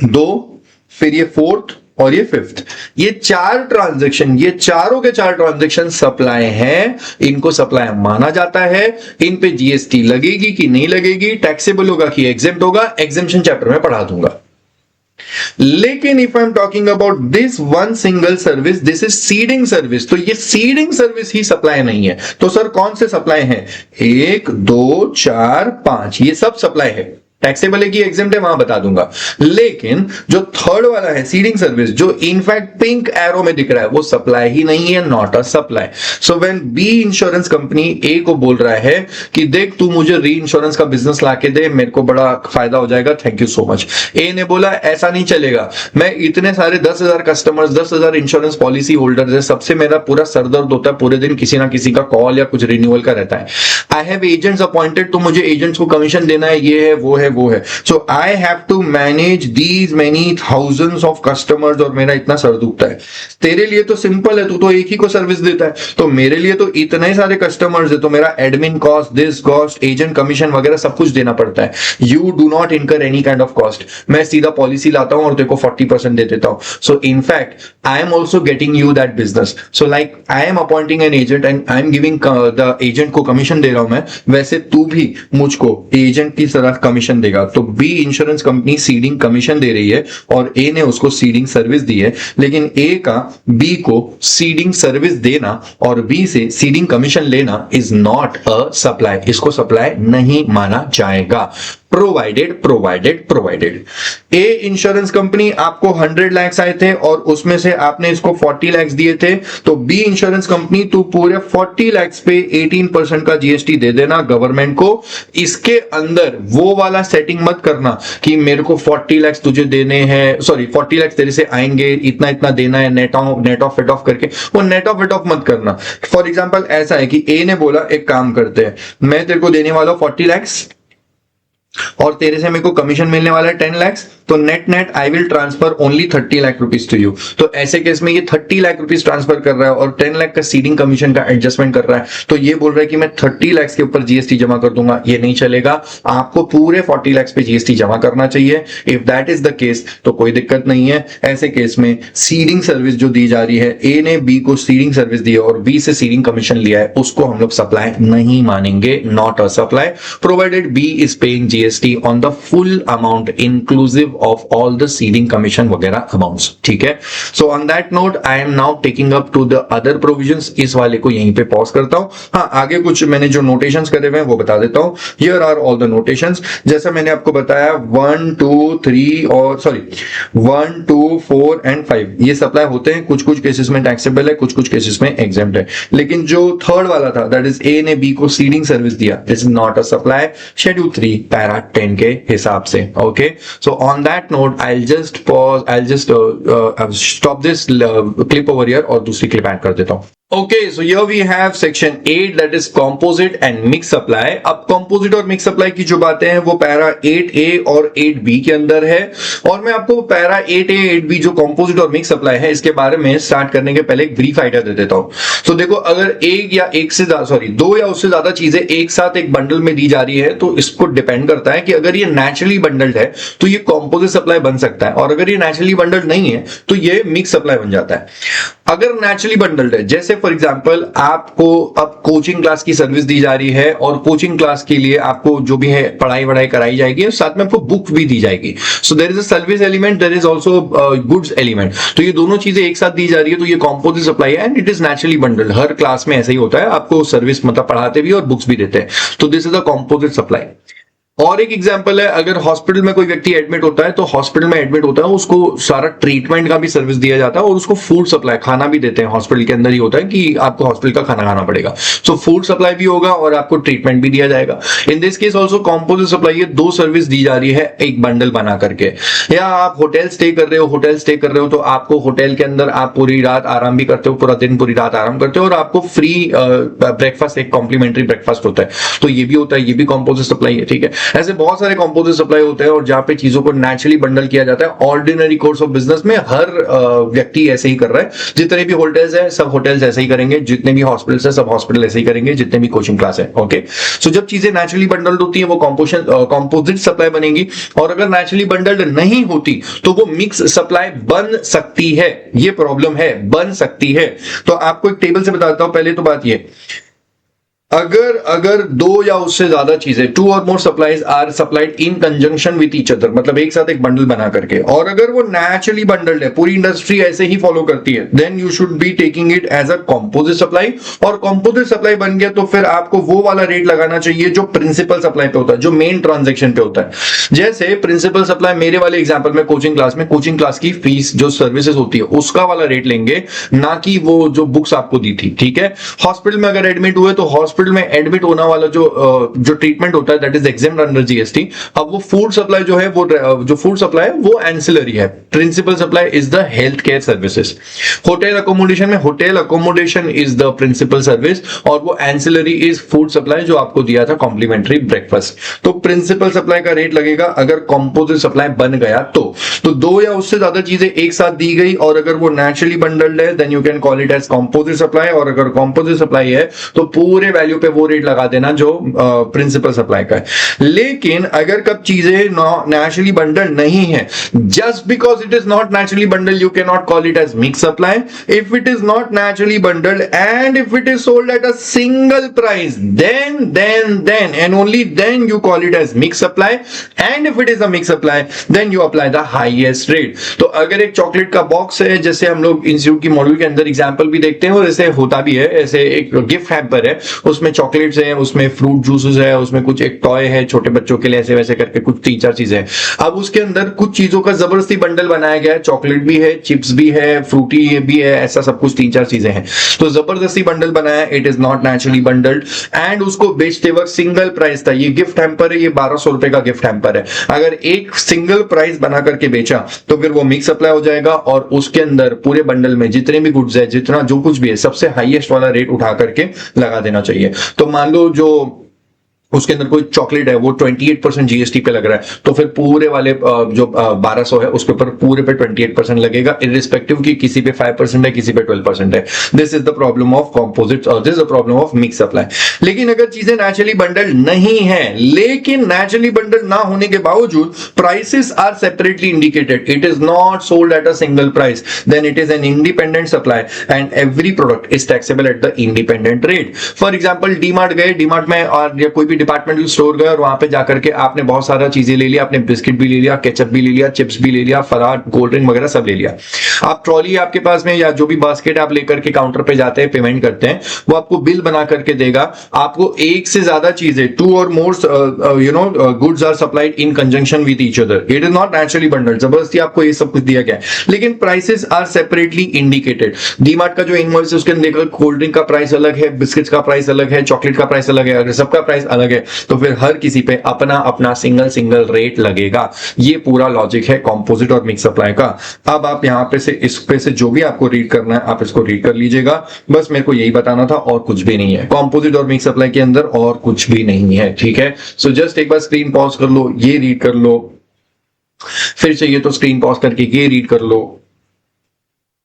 2, फिर ये 4th और ये 5th। ये 4 ट्रांजैक्शन, ये चारों के 4 ट्रांजैक्शन सप्लाई हैं, इनको सप्लाई माना जाता है। इन पे जीएसटी लगेगी कि नहीं लगेगी, टैक्सेबल होगा कि एग्जेम्प्ट होगा, एग्जेम्पशन चैप्टर में पढ़ा दूंगा। लेकिन if I am talking about this one single service, this is seeding service, तो ये सीडिंग सर्विस ही सप्लाई नहीं है। तो सर कौन से सप्लाई है? 1, 2, 4, 5, ये सब सप्लाई है। टैक्सेबल है कि एग्जेम्प्ट है वहां बता दूंगा। लेकिन जो थर्ड वाला है सीडिंग सर्विस, जो इनफैक्ट पिंक एरो में दिख रहा है, वो सप्लाई ही नहीं है, not a supply. So when B insurance company A को बोल रहा है कि देख तू मुझे री इंश्योरेंस का बिजनेस लाके दे, मेरे को बड़ा फायदा हो जाएगा, थैंक यू सो मच। ए ने बोला ऐसा नहीं चलेगा, मैं इतने सारे 10,000 कस्टमर्स, 10,000 इंश्योरेंस पॉलिसी होल्डर्स है, सबसे मेरा पूरा सरदर्द होता है, पूरे दिन किसी ना किसी का कॉल या कुछ रिन्यूअल का रहता है। आई हैव एजेंट्स अपॉइंटेड, तो मुझे एजेंट्स को कमीशन देना है, ये है वो है वो है. So I have to manage these many thousands of customers और मेरा इतना सर दुखता है. तेरे लिए तो सिंपल है, तू तो एक ही को सर्विस देता है. तो मेरे लिए तो इतने सारे कस्टमर्स है, तो मेरा admin cost, this cost, agent commission वगैरह सब कुछ देना पड़ता है. यू डू नॉट इनकर एनी काइंड ऑफ कॉस्ट. मैं सीधा पॉलिसी लाता हूं और तेरे को 40% दे देता हूं. So in fact I am also getting you that business. So like I am appointing an agent and I am giving the agent को कमीशन दे रहा हूं मैं, वैसे तू भी मुझको एजेंट की तरह कमीशन देगा. तो B insurance company ceding commission दे रही है और ए ने उसको सीडिंग सर्विस दी है, लेकिन ए का बी को सीडिंग सर्विस देना और बी से सीडिंग कमीशन लेना इज नॉट अ सप्लाई. इसको सप्लाई नहीं माना जाएगा. प्रोवाइडेड. ए इंश्योरेंस कंपनी आपको 100 लाख आए थे और उसमें से आपने इसको 40 लाख दिए थे, तो बी इंश्योरेंस कंपनी तू पूरे 40 लाख पे 18% का जीएसटी दे देना गवर्नमेंट को. इसके अंदर वो वाला सेटिंग मत करना कि मेरे को 40 लाख तुझे देने हैं, सॉरी 40 लाख तेरे से आएंगे, इतना इतना देना है नेट ऑफ इट ऑफ करके. वो नेट ऑफ इट ऑफ मत करना. फॉर एग्जांपल ऐसा है कि ए ने बोला एक काम करते हैं, मैं तेरे को देने वाला हूं 40 लाख और तेरे से मेरे को कमीशन मिलने वाला है 10 लाख, तो net I will transfer only 30 lakh rupees to you. तो ऐसे केस में ये 30 लाख रुपीज ट्रांसफर कर रहा है और 10 लाख का सीडिंग कमीशन का एडजस्टमेंट कर रहा है. तो ये बोल रहा है कि मैं 30 लाख के ऊपर जीएसटी जमा कर दूंगा. ये नहीं चलेगा, आपको पूरे 40 लाख पे जीएसटी जमा करना चाहिए. If that is the case तो कोई दिक्कत नहीं है. ऐसे केस में सीडिंग सर्विस जो दी जा रही है, ए ने बी को सीडिंग सर्विस दी है और बी से सीडिंग कमीशन लिया है, उसको हम लोग सप्लाई नहीं मानेंगे. Not a supply provided B is paying GST on the full amount inclusive of all the ceding commission वगैरह अमाउंट्स. ठीक है. So on that note I am now taking up to the other provisions. इस वाले को यहीं पे pause करता हूं. हाँ, आगे कुछ मैंने जो नोटेशंस करे हुए हैं वो बता देता हूं. Here are all the notations. जैसा मैंने आपको बताया 1 2 3 और 1 2 4 एंड 5 ये सप्लाई होते हैं. कुछ केसेस में टैक्सेबल है, कुछ केसेस में एग्जेम्प्ट है. लेकिन जो थर्ड वाला था, दैट इज ए ने बी को सीडिंग सर्विस दिया, is not a supply. Schedule 3 para 10 के हिसाब से. Okay. So on that note I'll just pause, I'll just stop this clip over here और दूसरी clip add कर देता हूं. Okay, so here we have section 8 that is composite and mix supply. अब composite और mix supply की जो बातें हैं वो पैरा 8A और 8B के अंदर है और मैं आपको पैरा 8A 8B जो composite और mix supply है इसके बारे में स्टार्ट करने के पहले एक ब्रीफ आइडिया दे देता हूं. तो देखो, अगर दो या उससे ज्यादा चीजें एक साथ एक बंडल में दी जा रही है तो इसको डिपेंड करता है कि अगर ये नेचुरली बंडल्ड है तो ये composite सप्लाई बन सकता है और अगर ये नेचुरली बंडल्ड नहीं है तो ये मिक्स सप्लाई बन जाता है. अगर नेचुरली बंडल्ड है, जैसे फॉर एग्जांपल आपको अब कोचिंग क्लास की सर्विस दी जा रही है और कोचिंग क्लास के लिए आपको जो भी है पढ़ाई वढ़ाई कराई जाएगी, साथ में आपको बुक भी दी जाएगी. So there is a service element, there is also goods element. तो ये दोनों चीजें एक साथ दी जा रही है तो ये कंपोजिट सप्लाई है and it is naturally bundled. Her class में ऐसा ही होता है, आपको सर्विस मतलब पढ़ाते भी और बुक्स भी देते हैं. तो this is a composite supply. और एक एग्जांपल है, अगर हॉस्पिटल में कोई व्यक्ति एडमिट होता है तो हॉस्पिटल में एडमिट होता है उसको सारा ट्रीटमेंट का भी सर्विस दिया जाता है और उसको फूड सप्लाई, खाना भी देते हैं. हॉस्पिटल के अंदर ही होता है कि आपको हॉस्पिटल का खाना खाना पड़ेगा. सो फूड सप्लाई भी होगा और आपको ट्रीटमेंट भी दिया जाएगा. In this case also composite supply, ये दो सर्विस दी जा रही है एक बंडल बना करके. या आप होटल स्टे कर रहे हो तो आपको होटल के अंदर आप पूरी रात आराम भी करते हो, पूरा दिन पूरी रात आराम करते हो और आपको फ्री ब्रेकफास्ट, एक कॉम्प्लीमेंट्री ब्रेकफास्ट होता है. तो ये भी होता है, ये भी कंपोजिट सप्लाई है. ठीक है. ऐसे बहुत सारे कंपोजिट सप्लाई होते हैं और जहां पे चीजों को नेचुरली बंडल किया जाता है. ऑर्डिनरी कोर्स ऑफ बिजनेस में हर व्यक्ति ऐसे ही कर रहा है. जितने भी होटल्स हैं सब होटल्स ऐसे ही करेंगे, जितने भी हॉस्पिटल्स हैं सब हॉस्पिटल ऐसे ही करेंगे, जितने भी कोचिंग क्लास है. ओके. सो जब चीजें नेचुरली बंडल्ड होती है वो कंपोजिट सप्लाई बनेगी और अगर नेचुरली बंडल्ड नहीं होती तो वो मिक्स सप्लाई बन सकती है. ये प्रॉब्लम है, बन सकती है. तो आपको एक टेबल से बताता हूं. पहले तो बात ये, अगर दो या उससे ज्यादा चीजें, 2 और more supplies are supplied in conjunction with each other, मतलब एक साथ एक बंडल बना करके, और अगर वो नेचुरली बंडल्ड है, पूरी इंडस्ट्री ऐसे ही फॉलो करती है, then you should be taking it as a composite supply. और कंपोजिट सप्लाई बन गया तो फिर आपको वो वाला रेट लगाना चाहिए जो प्रिंसिपल सप्लाई पे होता है, जो मेन ट्रांजेक्शन पे होता है. जैसे प्रिंसिपल सप्लाई, मेरे वाले एग्जाम्पल में कोचिंग क्लास की फीस जो सर्विसेज होती है उसका वाला रेट लेंगे, ना कि वो जो बुक्स आपको दी थी. ठीक है. हॉस्पिटल में अगर एडमिट हुए तो हॉस्पिटल हॉस्पिटल में एडमिट होने वाला जो ट्रीटमेंट होता है that is examined under GST. अब वो फूड सप्लाई जो है वो जो फूड सप्लाई है वो एंसिलरी है, principal supply is the health care services. Hotel accommodation में hotel accommodation is the principal service और वो एंसिलरी इज फूड सप्लाई जो आपको दिया था कॉम्प्लीमेंट्री ब्रेकफास्ट। तो प्रिंसिपल सप्लाई का रेट लगेगा अगर कंपोजिट सप्लाई बन गया तो दो या उससे ज्यादा चीजें एक साथ दी गई और अगर वो नेचुरली बंडल्ड है then you can call it as composite supply, और अगर कंपोजिट सप्लाई है तो पूरे वैल्यू पे वो रेट लगा देना जो प्रिंसिपल सप्लाई का है। लेकिन अगर कब चीजें नेचुरली बंडल्ड नहीं है, just because it is not naturally bundled you can not call it as mix supply. If it is not naturally bundled and if it is sold at a single price then and only then you call it as mix supply, and if it is a mix supply then you apply the highest rate। तो अगर एक chocolate का box है, जैसे हम लोग institute की module के अंदर एग्जांपल भी देखते हैं और ऐसे होता भी है, ऐसे एक गिफ्ट हैम्पर है उसमें चॉकलेट्स है, उसमें फ्रूट जूसेस है, उसमें कुछ एक टॉय है छोटे बच्चों के लिए, ऐसे वैसे करके कुछ 3-4 चीजें हैं। अब उसके अंदर कुछ चीजों का जबरदस्ती बंडल बनाया गया है, चॉकलेट भी है, चिप्स भी है, फ्रूटी भी है, ऐसा सब कुछ 3-4 चीजें हैं, तो जबरदस्ती बंडल बनाया, it is not naturally bundled and उसको बेचते वक्त सिंगल प्राइस था। ये गिफ्ट हैम्पर है, ये 1200 रुपए का गिफ्ट हैम्पर है, अगर एक सिंगल प्राइस बना करके बेचा तो फिर वो मिक्स सप्लाई हो जाएगा और उसके अंदर पूरे बंडल में जितने भी गुड्स है, जितना जो कुछ भी है, सबसे हाईएस्ट वाला रेट उठा करके लगा देना चाहिए। तो मान लो जो उसके अंदर कोई चॉकलेट है वो 28% जीएसटी पे लग रहा है, तो फिर पूरे वाले जो 1200 है उसके ऊपर पूरे पे 28% लगेगा, इररिस्पेक्टिव कि किसी पे 5% है, किसी पे 12% है। This is the problem of composites और this is the problem of mix supply. लेकिन अगर चीजें नेचुरली बंडल्ड नहीं है, लेकिन नेचुरली बंडल्ड ना होने के बावजूद prices are separately indicated, it is not sold at a single price, then it is an independent supply and every product is taxable at the independent rate. For example DMart गए, डीमार्ट में और या कोई भी डिपार्टमेंटल स्टोर गए और वहां पे जाकर के आपने बहुत सारा चीजें ले लिया, आपने बिस्किट भी ले लिया, केचप भी ले लिया, चिप्स भी ले लिया, फरार कोल्ड ड्रिंक वगैरह सब ले लिया। आप ट्रॉली आपके पास में या जो भी बास्केट आप लेकर के काउंटर पे जाते हैं, पेमेंट करते हैं, वो आपको बिल बना करके देगा। आपको एक से ज्यादा चीजें, 2 और more goods are supplied in conjunction with each other, it is not naturally bundled, जबरदस्ती आपको ये सब कुछ दिया गया है, लेकिन prices are separately indicated. DMart का जो इनवॉइस है उसके अंदर कोल्ड ड्रिंक का प्राइस अलग है, बिस्किट्स का प्राइस अलग है, चॉकलेट का प्राइस अलग है, अगर सबका प्राइस अलग है तो फिर हर किसी पे अपना अपना सिंगल रेट लगेगा। ये पूरा लॉजिक है कंपोजिट और मिक्स सप्लाई का। अब आप यहां पे से इस पे से जो भी आपको रीड करना है आप इसको रीड कर लीजिएगा, बस मेरे को यही बताना था और कुछ भी नहीं है कंपोजिट और मिक्स सप्लाई के अंदर, और कुछ भी नहीं है, ठीक है। सो जस्ट एक बार स्क्रीन पॉज कर लो, ये रीड कर लो, फिर चाहिए तो स्क्रीन पॉज करके ये रीड कर लो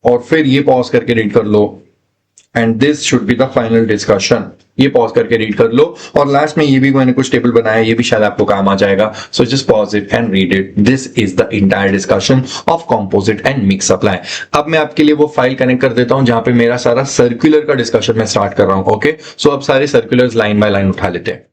और फिर ये पॉज करके रीड कर लो, and this should be the final discussion. ये पॉज करके रीड कर लो और लास्ट में ये भी मैंने कुछ टेबल बनाया, ये भी शायद आपको काम आ जाएगा। So just pause it and read it. This is the entire discussion of composite and mix supply. अब मैं आपके लिए वो फाइल कनेक्ट कर देता हूं जहां पे मेरा सारा सर्कुलर का डिस्कशन मैं स्टार्ट कर रहा हूं। ओके, सो अब सारे सर्कुलर्स लाइन बाय लाइन उठा लेते हैं।